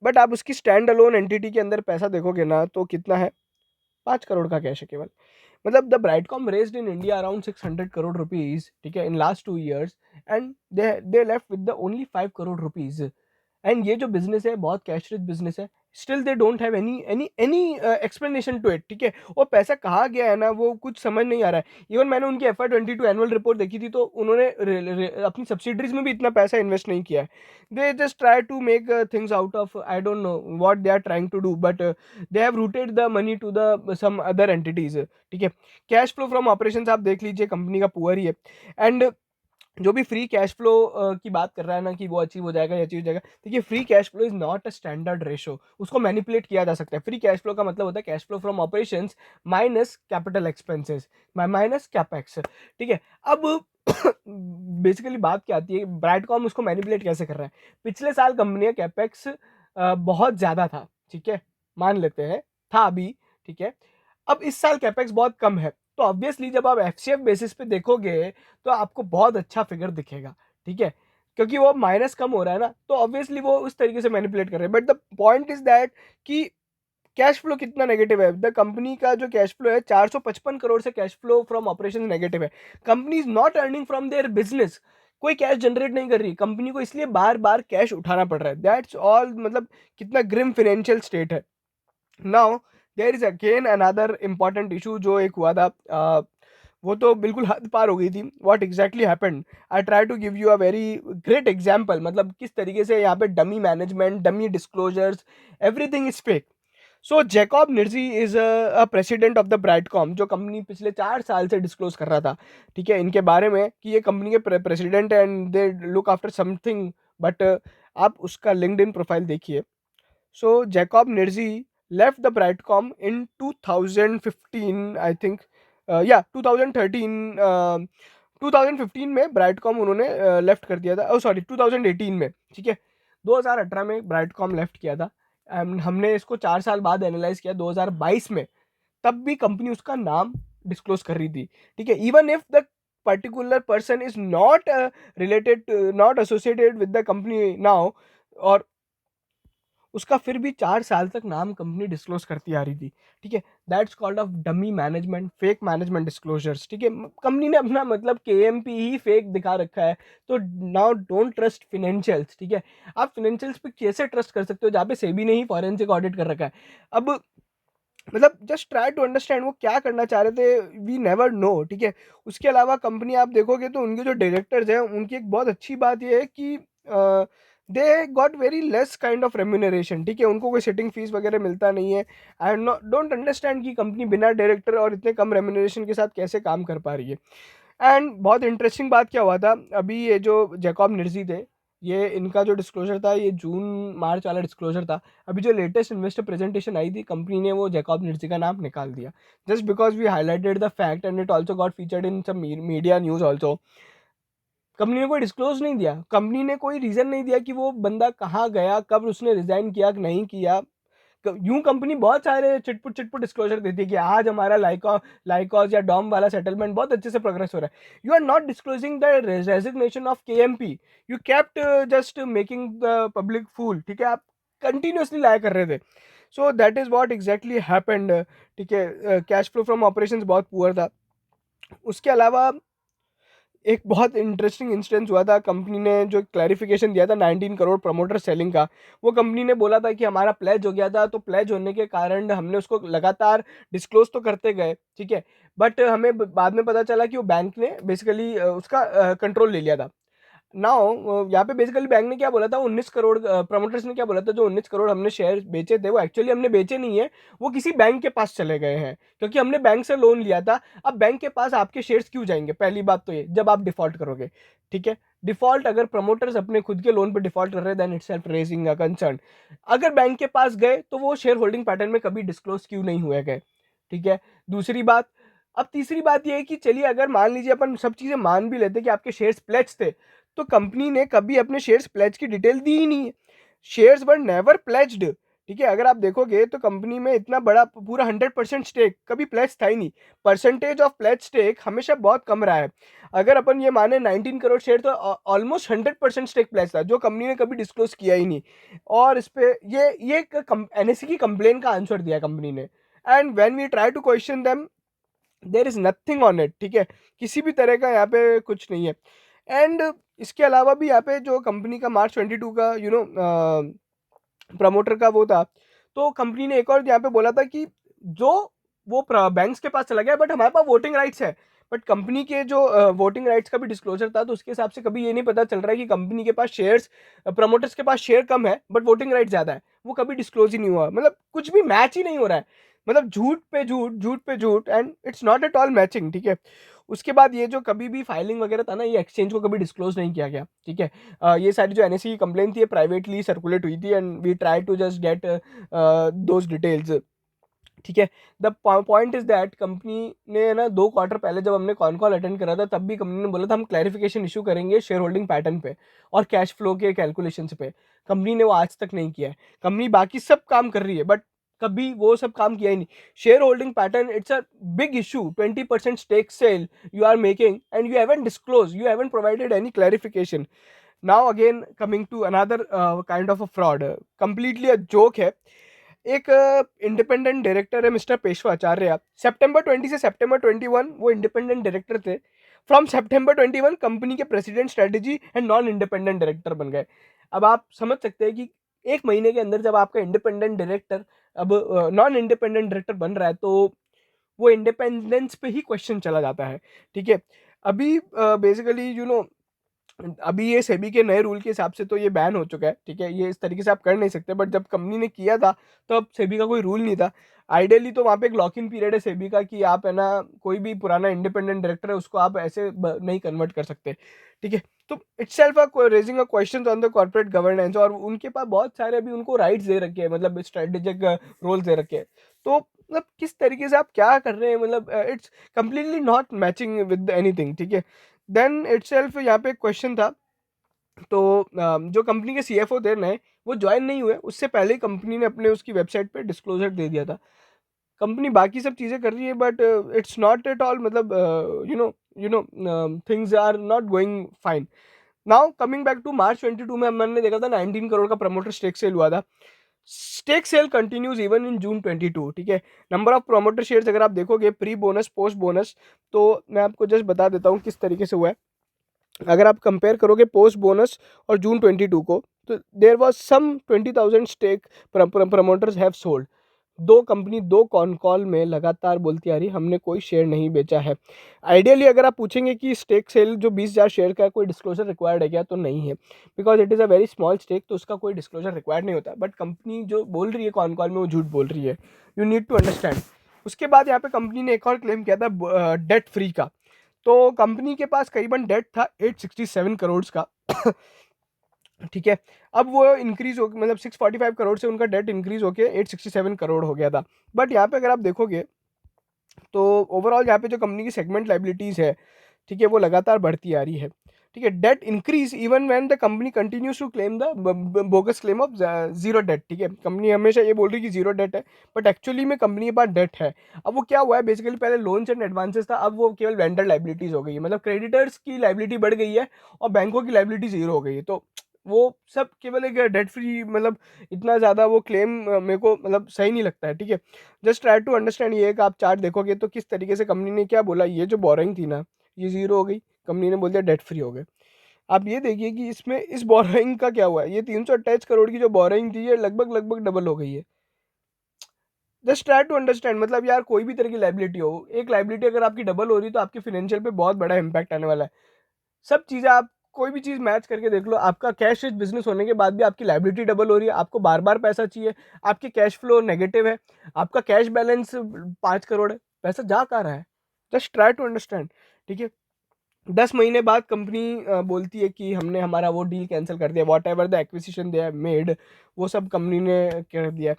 But आप उसकी स्टैंड अलोन एंटिटी के अंदर पैसा देखोगे ना, तो कितना है, 5 करोड़ का कैश है केवल। मतलब the Brightcom raised in India around 600 crore rupees, ठीक है, in last 2 years, and they left with the only 5 crore rupees. And ये जो बिजनेस है बहुत कैश रिच बिजनेस है, still they don't have any explanation to it, ठीक है। वो पैसा कहाँ गया है ना, वो कुछ समझ नहीं आ रहा है। इवन मैंने उनकी FY22 एनुअल रिपोर्ट देखी थी, तो उन्होंने अपनी सब्सिडरीज में भी इतना पैसा इन्वेस्ट नहीं किया है। They just try to make things out of, I don't know what they are trying to do, but they have routed the money to the some other entities, ठीक है। कैश फ्लो फ्रॉम ऑपरेशंस आप देख लीजिए, company का poor ही है। And जो भी free cash flow की बात कर रहा है ना कि वो अचीव हो जाएगा या अचीव हो जाएगा, देखिए free cash flow is not a standard ratio, उसको मैनिपुलेट किया जा सकता है। फ्री कैश फ्लो का मतलब होता है cash flow from operations minus capital expenses minus capex, ठीक है। अब बेसिकली बात क्या आती है, ब्राइटकॉम उसको मैनिपुलेट कैसे कर रहा है। पिछले साल कंपनी का कैपेक्स बहुत ज़्यादा था, ठीक है, मान लेते हैं, था अभी, ठीक है। अब इस साल कैपेक्स बहुत कम है, तो ऑब्वियसली जब आप एफसीएफ बेसिस पे देखोगे तो आपको बहुत अच्छा फिगर दिखेगा, ठीक है, क्योंकि वो माइनस कम हो रहा है ना, तो ऑब्वियसली वो उस तरीके से मैनिपुलेट कर रहे हैं। But the point is that कि कैश फ्लो कितना नेगेटिव है, द कंपनी का जो कैश फ्लो है 455 करोड़ से cash flow from operation negative है। Company is not earning from their business, कोई कैश जनरेट नहीं कर रही कंपनी को, इसलिए बार बार कैश उठाना पड़ रहा है। दैट्स ऑल, मतलब कितना ग्रिम फाइनेंशियल स्टेट है। Now there is again another important issue जो एक हुआ था, वो तो बिल्कुल हद पार हो गई थी। What exactly happened, I try to give you a very great example, मतलब किस तरीके से यहाँ पे dummy management, dummy disclosures, everything is fake. So Jacob निर्जी is a president of the Brightcom, जो कंपनी पिछले 4 साल से डिस्क्लोज कर रहा था, ठीक है, इनके बारे में कि ये कंपनी के president and they look after something. But आप उसका लिंक्डइन प्रोफाइल देखिए। So Jacob Nirzi left the Brightcom in 2015, I think. Yeah, 2013, 2015 में ब्राइटकॉम उन्होंने लेफ्ट कर दिया था। ओ सॉरी, 2018 में, ठीक है, 2018 में ब्राइटकॉम लेफ्ट किया था। हमने इसको 4 साल बाद एनालाइज किया 2022 में, तब भी कंपनी उसका नाम डिस्क्लोज कर रही थी, ठीक है, even if the particular person is not related, not associated with the company now, और उसका फिर भी 4 साल तक नाम कंपनी डिस्क्लोज करती आ रही थी, ठीक है। That's called off dummy management, fake management disclosures, ठीक है। कंपनी ने अपना मतलब केएमपी ही फेक दिखा रखा है। तो नाउ डोंट ट्रस्ट फिनेंशियल्स, ठीक है। आप फिनेंशियल्स पे कैसे ट्रस्ट कर सकते हो जहाँ पे सेबी ने ही फॉरेंसिक ऑडिट कर रखा है। अब मतलब जस्ट ट्राई टू अंडरस्टैंड वो क्या करना चाह रहे थे, वी नेवर नो, ठीक है। उसके अलावा कंपनी आप देखोगे तो उनके जो डायरेक्टर्स हैं उनकी एक बहुत अच्छी बात ये है कि they got very less kind of remuneration, ठीक है, उनको कोई सिटिंग फीस वगैरह मिलता नहीं है। आई डोंट अंडरस्टैंड कि कंपनी बिना डायरेक्टर और इतने कम रेम्यूनरेशन के साथ कैसे काम कर पा रही है। एंड बहुत इंटरेस्टिंग बात क्या हुआ था, अभी ये जो जैकॉब निर्जी थे, ये इनका जो डिस्क्लोजर था ये जून मार्च वाला डिस्क्लोजर था। अभी जो लेटेस्ट इन्वेस्टर प्रेजेंटेशन आई थी, कंपनी ने वो जैकॉब निर्जी का नाम निकाल दिया, just because we highlighted the fact and it also got featured in some media news also. Company ने कोई डिस्क्लोज नहीं दिया, कंपनी ने कोई रीजन नहीं दिया कि वो बंदा कहाँ गया, कब उसने रिजाइन किया कि नहीं किया। यूं कंपनी बहुत सारे चिटपुट चिटपुट डिस्क्लोजर देती है कि आज हमारा लाइकॉस या डॉम वाला सेटलमेंट बहुत अच्छे से प्रोग्रेस हो रहा है। You are not disclosing the resignation of KMP, you kept just making the public fool, ठीक है, आप कंटिन्यूसली लाया कर रहे थे। So that is what exactly happened, ठीक है। कैश फ्लो फ्रॉम ऑपरेशंस बहुत पुअर था। उसके अलावा एक बहुत इंटरेस्टिंग इंसिडेंस हुआ था, कंपनी ने जो क्लैरिफिकेशन दिया था 19 करोड़ प्रमोटर सेलिंग का, वो कंपनी ने बोला था कि हमारा प्लेज हो गया था, तो प्लेज होने के कारण हमने उसको लगातार डिस्क्लोज तो करते गए, ठीक है, बट हमें बाद में पता चला कि वो बैंक ने बेसिकली उसका कंट्रोल ले लिया था। नाउ यहाँ पे बेसिकली बैंक ने क्या बोला था, 19 करोड़, प्रमोटर्स ने क्या बोला था, जो 19 करोड़ हमने शेयर बेचे थे वो एक्चुअली हमने बेचे नहीं है, वो किसी बैंक के पास चले गए हैं, क्योंकि हमने बैंक से लोन लिया था। अब बैंक के पास आपके शेयर्स क्यों जाएंगे, पहली बात तो ये, जब आप डिफॉल्ट करोगे, ठीक है। डिफॉल्ट, अगर प्रमोटर्स अपने खुद के लोन पर डिफॉल्ट कर रहे हैं then itself raising a concern. अगर बैंक के पास गए तो वो शेयर होल्डिंग पैटर्न में कभी डिस्क्लोज क्यों नहीं हुए गए, ठीक है। दूसरी बात, अब तीसरी बात ये है कि चलिए अगर मान लीजिए अपन सब चीजें मान भी लेते कि आपके शेयर्स प्लेज थे, तो कंपनी ने कभी अपने शेयर्स प्लेज की डिटेल दी ही नहीं है। शेयर्स वर नेवर प्लेज्ड, ठीक है। अगर आप देखोगे तो कंपनी में इतना बड़ा पूरा 100% स्टेक कभी प्लेज था ही नहीं। परसेंटेज ऑफ प्लेज स्टेक हमेशा बहुत कम रहा है। अगर अपन ये माने 19 करोड़ शेयर तो ऑलमोस्ट 100% स्टेक प्लेज था, जो कंपनी ने कभी डिस्क्लोज किया ही नहीं। और इस पे ये एनएससी की कंप्लेन का आंसर दिया कंपनी ने, and when we try to question them there is nothing on it, ठीक है, किसी भी तरह का यहाँ पे कुछ नहीं है। एंड इसके अलावा भी यहाँ पे जो कंपनी का मार्च 22 का प्रमोटर का वो था, तो कंपनी ने एक और यहाँ पे बोला था कि जो वो बैंक्स के पास चला गया बट हमारे पास वोटिंग राइट्स है। बट कंपनी के जो वोटिंग राइट्स का भी डिस्क्लोजर था, तो उसके हिसाब से कभी ये नहीं पता चल रहा है कि कंपनी के पास शेयर्स, प्रमोटर्स के पास शेयर कम है बट वोटिंग राइट ज्यादा है, वो कभी डिस्क्लोज ही नहीं हुआ। मतलब कुछ भी मैच ही नहीं हो रहा है, मतलब झूठ पे झूठ, झूठ पे झूठ, and it's not at all matching, ठीक है। उसके बाद ये जो कभी भी फाइलिंग वगैरह था ना, ये एक्सचेंज को कभी डिस्क्लोज नहीं किया गया, ठीक है। ये सारी जो एनएससी की कंप्लेन थी ये प्राइवेटली सर्कुलेट हुई थी and we try to just get those details, ठीक है। The point is that company ने ना 2 क्वार्टर पहले जब हमने कॉन कॉल अटेंड करा था, तब भी कंपनी ने बोला था हम क्लैरिफिकेशन इशू करेंगे शेयर होल्डिंग पैटर्न पे और कैश फ्लो के कैलकुलेशन पे। कंपनी ने वो आज तक नहीं किया है। कंपनी बाकी सब काम कर रही है बट कभी वो सब काम किया ही नहीं। Share holding pattern, it's a big issue. 20% stake sale you are making and you haven't disclosed, you haven't provided any clarification. Now again coming to another kind of a fraud, completely a joke है। एक independent director है mister पेशवाचार्य, सितंबर 20 से सितंबर 21 वो independent director थे। From September 21 company के president strategy and non independent director बन गए। अब आप समझ सकते हैं कि एक महीने के अंदर जब आपका इंडिपेंडेंट डायरेक्टर अब नॉन इंडिपेंडेंट डायरेक्टर बन रहा है तो वो इंडिपेंडेंस पे ही क्वेश्चन चला जाता है। ठीक है, अभी बेसिकली अभी ये सेबी के नए रूल के हिसाब से तो ये बैन हो चुका है। ठीक है, ये इस तरीके से आप कर नहीं सकते, बट जब कंपनी ने किया था तो अब सेबी का कोई रूल नहीं था। आइडियली तो वहाँ पे एक लॉक इन पीरियड है सेबी का कि आप है ना कोई भी पुराना इंडिपेंडेंट डायरेक्टर है उसको आप ऐसे नहीं कन्वर्ट कर सकते। ठीक है, तो itself raising a question on the corporate governance, और उनके पास बहुत सारे अभी उनको राइट्स दे रखे हैं, मतलब स्ट्रेटेजिक रोल्स दे रखे हैं। तो मतलब किस तरीके से आप क्या कर रहे हैं, मतलब it's completely not matching with anything. ठीक है, देन इटसेल्फ यहाँ पे क्वेश्चन था। तो जो कंपनी के सीएफओ थे नए, वो ज्वाइन नहीं हुए, उससे पहले ही कंपनी ने अपने उसकी वेबसाइट पे डिस्क्लोजर दे दिया था। कंपनी बाकी सब चीज़ें कर रही है but it's not at all, मतलब things are not going fine. Now coming back to March 22 में हमने देखा था 19 करोड़ का प्रमोटर स्टेक सेल हुआ था। Stake sale continues even in June 22। ठीक है, नंबर ऑफ प्रोमोटर शेयर्स अगर आप देखोगे प्री बोनस पोस्ट बोनस, तो मैं आपको जस्ट बता देता हूँ किस तरीके से हुआ है। अगर आप कंपेयर करोगे पोस्ट बोनस और जून 22 को, तो there was some 20,000 stake promoters have sold. दो कंपनी दो कॉन कॉल में लगातार बोलती आ रही हमने कोई शेयर नहीं बेचा है। आइडियली अगर आप पूछेंगे कि स्टेक सेल जो 20,000 शेयर का है कोई डिस्क्लोजर रिक्वायर्ड है क्या, तो नहीं है, because it is a very small stake, तो उसका कोई डिस्क्लोजर रिक्वायर्ड नहीं होता। बट कंपनी जो बोल रही है कॉन कॉल में वो झूठ बोल रही है, यू नीड टू अंडरस्टैंड। उसके बाद यहाँ पे कंपनी ने एक और क्लेम किया था डेट फ्री का। तो कंपनी के पास करीबन डेट था 867 करोड़ का। ठीक है, अब वो इंक्रीज हो, मतलब 645 करोड़ से उनका डेट इंक्रीज होके 867 करोड़ हो गया था। बट यहाँ पे अगर आप देखोगे तो ओवरऑल यहाँ पे जो कंपनी की सेगमेंट लाइबिलिटीज है, ठीक है, वो लगातार बढ़ती आ रही है। ठीक है, debt increase even when the company continues to claim the bogus claim of zero debt. ठीक है, कंपनी हमेशा ये बोल रही है कि जीरो डेट है, बट एक्चुअली में कंपनी के पास डेट है। अब वो क्या हुआ है, बेसिकली पहले लोन्स एंड एडवांसेस था, अब वो केवल वेंडर लाइबिलिटीज हो गई है, मतलब क्रेडिटर्स की लाइबिलिटी बढ़ गई है और बैंकों की लाइबिलिटी जीरो हो गई है। तो वो सब केवल एक डेट फ्री, मतलब इतना ज़्यादा वो क्लेम मेरे को मतलब सही नहीं लगता है। ठीक है, जस्ट ट्राई टू अंडरस्टैंड। ये एक आप चार्ट देखोगे तो किस तरीके से कंपनी ने क्या बोला, ये जो बोरिंग थी ना ये जीरो हो गई, कंपनी ने बोल दिया डेट फ्री हो गए। आप ये देखिए कि इसमें इस बोरिंग का क्या हुआ है, ये 328 करोड़ की जो बोरिंग थी ये लगभग लगभग डबल हो गई है। जस्ट ट्राई टू अंडरस्टैंड, मतलब यार कोई भी तरह की लाइबिलिटी हो, एक लाइबिलिटी अगर आपकी डबल हो रही है तो आपके फिनेंशियल पे बहुत बड़ा इंपैक्ट आने वाला है। सब चीज़ें आप कोई भी चीज़ मैच करके देख लो, आपका कैश रिच बिजनेस होने के बाद भी आपकी लाइबिलिटी डबल हो रही है, आपको बार बार पैसा चाहिए, आपके कैश फ्लो नेगेटिव है, आपका कैश बैलेंस 5 करोड़ है, पैसा जा कहाँ रहा है। Just try to understand. ठीक है, 10 महीने बाद कंपनी बोलती है कि हमने हमारा वो डील कैंसिल कर दिया, what ever the acquisition they have made, वो सब कंपनी ने कर दिया।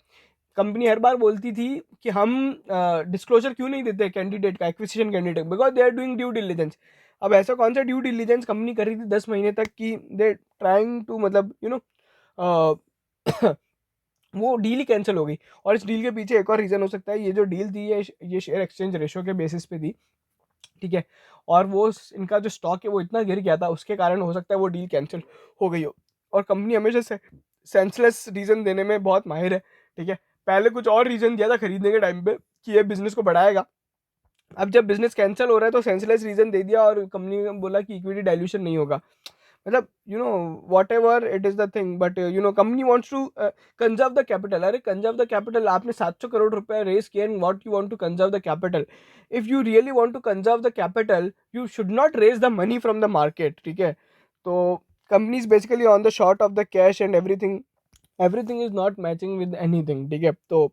कंपनी हर बार बोलती थी कि हम डिस्क्लोजर क्यों नहीं देते कैंडिडेट का, acquisition candidate, because they are doing due diligence. अब ऐसा कौन सा ड्यू डिलीजेंस कंपनी कर रही थी 10 महीने तक कि दे ट्राइंग टू, मतलब वो डील ही कैंसिल हो गई। और इस डील के पीछे एक और रीज़न हो सकता है, ये जो डील थी ये शेयर एक्सचेंज रेशो के बेसिस पे थी। ठीक है, और वो इनका जो स्टॉक है वो इतना गिर गया था, उसके कारण हो सकता है वो डील कैंसिल हो गई हो। और कंपनी हमेशा से सेंसलेस रीज़न देने में बहुत माहिर है। ठीक है, पहले कुछ और रीज़न दिया था खरीदने के टाइम पे कि ये बिजनेस को बढ़ाएगा, अब जब बिजनेस कैंसिल हो रहा है तो सेंसलेस रीज़न दे दिया और कंपनी ने बोला कि इक्विटी डाइल्यूशन नहीं होगा। मतलब whatever it is the thing, but company wants to conserve the capital. अरे कंजर्व द कैपिटल, आपने 700 करोड़ रुपए रेस किए and what you want to conserve the capital. If you really want to conserve the capital you should not raise the money from the market. ठीक है, तो company is basically on the short of the cash and everything, everything is not matching with anything. ठीक है, तो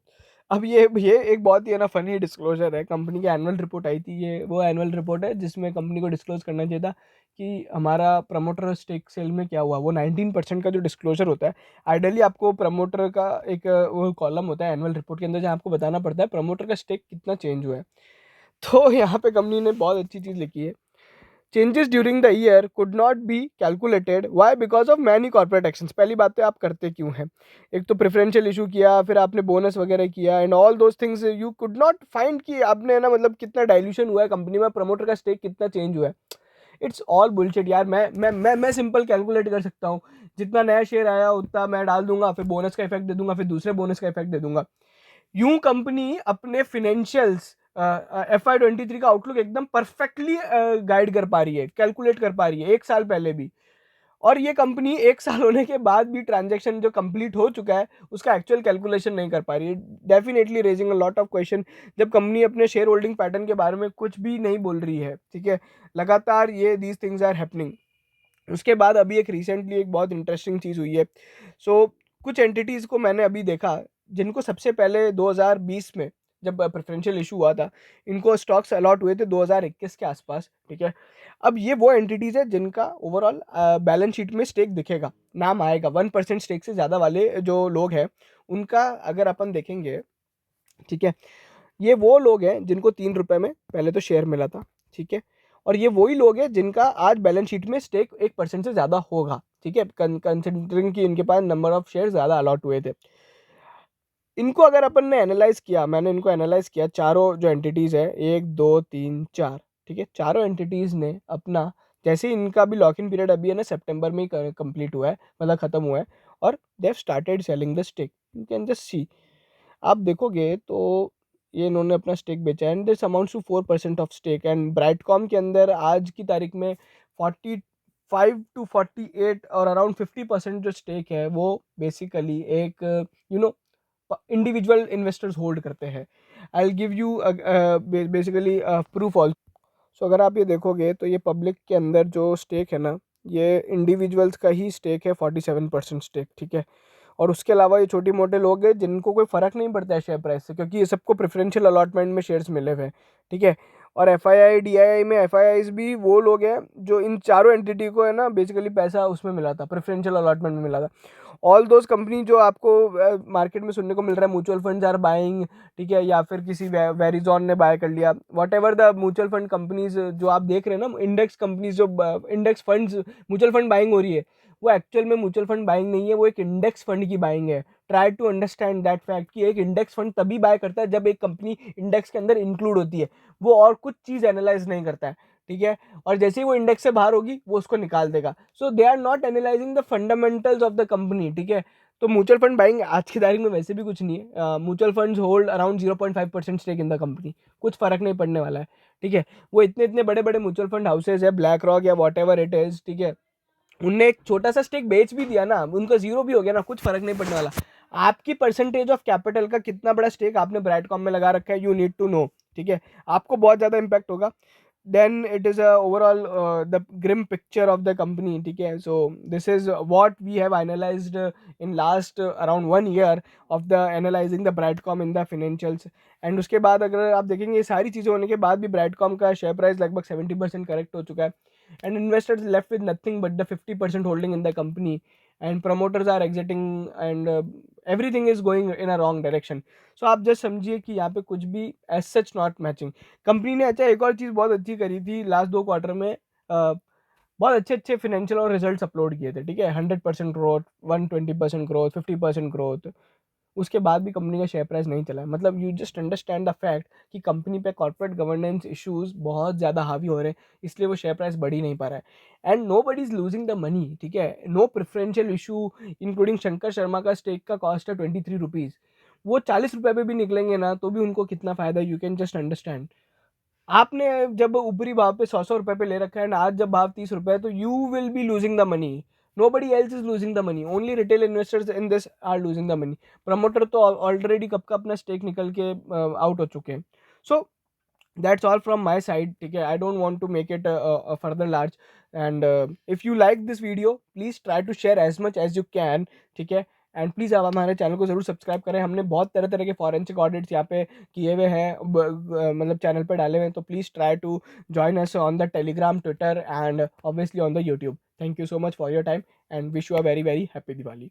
अब ये एक बहुत ही है ना फनी डिस्क्लोजर है। कंपनी की एनुअल रिपोर्ट आई थी, ये वो एनुअल रिपोर्ट है जिसमें कंपनी को डिस्क्लोज करना चाहिए था कि हमारा प्रमोटर स्टेक सेल में क्या हुआ। वो 19% का जो डिस्क्लोजर होता है, आइडियली आपको प्रमोटर का एक वो कॉलम होता है एनुअल रिपोर्ट के अंदर जहाँ आपको बताना पड़ता है प्रमोटर का स्टेक कितना चेंज हुआ है। तो यहाँ पे कंपनी ने बहुत अच्छी चीज़ लिखी है changes during the year could not be calculated, why? Because of many corporate actions. पहली बात तो आप करते क्यों हैं? एक तो प्रेफरेंशियल इशू किया, फिर आपने बोनस वगैरह किया, and all those things you could not find कि आपने ना मतलब कितना डाइल्यूशन हुआ है कंपनी में, प्रमोटर का स्टेक कितना चेंज हुआ है। इट्स ऑल बुलशिट यार। मैं सिंपल कैलकुलेट कर सकता हूँ, जितना नया शेयर आया उतना मैं डाल दूंगा, फिर बोनस का इफेक्ट दे दूंगा, फिर दूसरे बोनस का इफेक्ट दे दूंगा। यूं कंपनी अपने फिनेंशियल्स FY23 का आउटलुक एकदम परफेक्टली गाइड कर पा रही है, कैलकुलेट कर पा रही है 1 साल पहले भी। और ये कंपनी 1 साल होने के बाद भी ट्रांजैक्शन जो कंप्लीट हो चुका है उसका एक्चुअल कैलकुलेशन नहीं कर पा रही है। Definitely raising a lot of question, जब कंपनी अपने शेयर होल्डिंग पैटर्न के बारे में कुछ भी नहीं बोल रही है, ठीक है। लगातार ये दीज थिंग्स आर हैपनिंग। उसके बाद अभी एक रिसेंटली एक बहुत इंटरेस्टिंग चीज़ हुई है। सो कुछ एंटिटीज़ को मैंने अभी देखा जिनको सबसे पहले 2020 में जब प्रेफरेंशियल इशू हुआ था, इनको स्टॉक्स अलॉट हुए थे 2021 के आसपास, ठीक है। अब ये वो एंटिटीज़ है जिनका ओवरऑल बैलेंस शीट में स्टेक दिखेगा, नाम आएगा। 1% स्टेक से ज़्यादा वाले जो लोग हैं उनका अगर अपन देखेंगे, ठीक है, ये वो लोग हैं जिनको 3 रुपए में पहले तो शेयर मिला था, ठीक है। और ये वही लोग हैं जिनका आज बैलेंस शीट में स्टेक 1% से ज़्यादा होगा, ठीक है, कंसिडरिंग कि इनके पास नंबर ऑफ शेयर ज़्यादा अलॉट हुए थे। इनको अगर अपन ने एनालाइज किया, मैंने इनको एनालाइज किया, चारों जो एंटिटीज़ है, 1 2 3 4, ठीक है, चारों एंटिटीज़ ने अपना, जैसे ही इनका भी लॉक इन पीरियड अभी है ना सितंबर में ही कंप्लीट हुआ है, मतलब ख़त्म हुआ है, और they have started selling the stake. You can just see, आप देखोगे तो ये इन्होंने अपना स्टेक बेचा and this amounts to 4% of stake. And Brightcom के अंदर आज की तारीख में 45 to 48 और अराउंड 50% जो स्टेक है वो बेसिकली एक you know individual investors hold करते हैं। I will give you basically proof also. So अगर आप ये देखोगे तो ये पब्लिक के अंदर जो स्टेक है ना, ये इंडिविजुअल्स का ही स्टेक है, 47% स्टेक, ठीक है। और उसके अलावा ये छोटे मोटे लोग हैं जिनको कोई फ़र्क नहीं पड़ता है शेयर प्राइस से, क्योंकि ये सबको प्रेफरेंशियल अलॉटमेंट में शेयर्स मिले हुए हैं, ठीक है। और FII DII में FIIs भी वो लोग हैं जो इन चारों एंटिटी को है ना बेसिकली पैसा उसमें मिला था, प्रेफरेंशियल अलॉटमेंट में मिला था। ऑल दोज कंपनी जो आपको मार्केट में सुनने को मिल रहा है, म्यूचुअल फंड्स आर बाइंग, ठीक है, या फिर किसी वेरिजॉन ने बाय कर लिया, what ever the mutual fund companies जो आप देख रहे हैं ना, इंडेक्स कंपनीज जो index funds mutual fund buying हो रही है, वो एक्चुअल में म्यूचुअल फंड बाइंग नहीं है, वो एक इंडेक्स फंड की बाइंग है। Try to understand that fact कि एक इंडेक्स फंड तभी बाय करता है जब एक कंपनी इंडेक्स के अंदर इंक्लूड होती है, वो और कुछ चीज़ एनालाइज नहीं करता है, ठीक है। और जैसे ही वो इंडेक्स से बाहर होगी वो उसको निकाल देगा। So they are not analysing the fundamentals of the company, ठीक है। तो म्यूचुअल फंड बाइंग आज की तारीख में वैसे भी कुछ नहीं है। Mutual funds hold around 0.5% stake in the company, कुछ फर्क नहीं पड़ने वाला है, ठीक है। वो इतने इतने बड़े बड़े म्यूचुअल फंड हाउसेज है, ब्लैक रॉक या वॉट एवर इट इज, ठीक है, उनने एक छोटा सा स्टेक बेच भी दिया ना, उनका जीरो भी हो गया ना, कुछ फर्क नहीं पड़ने वाला। आपकी परसेंटेज ऑफ कैपिटल का कितना बड़ा स्टेक आपने ब्राइटकॉम में लगा रखा है, यू नीड टू नो, ठीक है, आपको बहुत ज़्यादा इंपैक्ट होगा। then it is a overall the grim picture of the company, ठीक है। so this is what we have analyzed in last around 1 year of the analyzing the Brightcom in the financials। and उसके बाद अगर आप देखेंगे ये सारी चीज़ें होने के बाद भी Brightcom का शेयर प्राइस लगभग 70% करेक्ट हो चुका है, and investors left with nothing but the 50% holding in the company, and promoters are exiting, and everything is going in a wrong direction। so आप जस्ट समझिए कि यहाँ पे कुछ भी as such not matching. Company ने अच्छा एक और चीज़ बहुत अच्छी करी थी लास्ट 2 क्वार्टर में, बहुत अच्छे अच्छे फिनेंशियल और रिजल्ट्स अपलोड किए थे, ठीक है, 100% ग्रोथ, 120% ग्रोथ, 50% ग्रोथ। उसके बाद भी कंपनी का शेयर प्राइस नहीं चला है। मतलब you just understand the fact कि कंपनी पे कॉर्पोरेट गवर्नेंस इश्यूज बहुत ज़्यादा हावी हो रहे हैं, इसलिए वो शेयर प्राइस बढ़ ही नहीं पा रहा है। And nobody is losing the money, ठीक है, no preferential issue including Shankar Sharma का स्टेक का कॉस्ट है 23 रुपीज़। वो 40 रुपये पे भी निकलेंगे ना तो भी उनको कितना फ़ायदा, यू कैन जस्ट अंडरस्टैंड। आपने जब ऊपरी भाव पे 100 रुपए पे ले रखा है एंड आज जब भाव 30 रुपए है, तो you will be losing the money. Nobody else is losing the money, only retail investors in this are losing the money। Promoter तो ऑलरेडी कब का अपना स्टेक निकल के आउट हो चुके हैं। So that's all from my side, ठीक है, I don't want to make it further large. And if you like this video please try to share as much as you can, ठीक है। And please आप हमारे channel को ज़रूर subscribe करें, हमने बहुत तरह तरह के फॉरेंसिक ऑडिट्स यहाँ पे किए हुए हैं, मतलब चैनल पे डाले हुए हैं। तो please try to join us on the Telegram, Twitter and obviously on the YouTube. Thank you so much for your time and wish you a very very happy Diwali.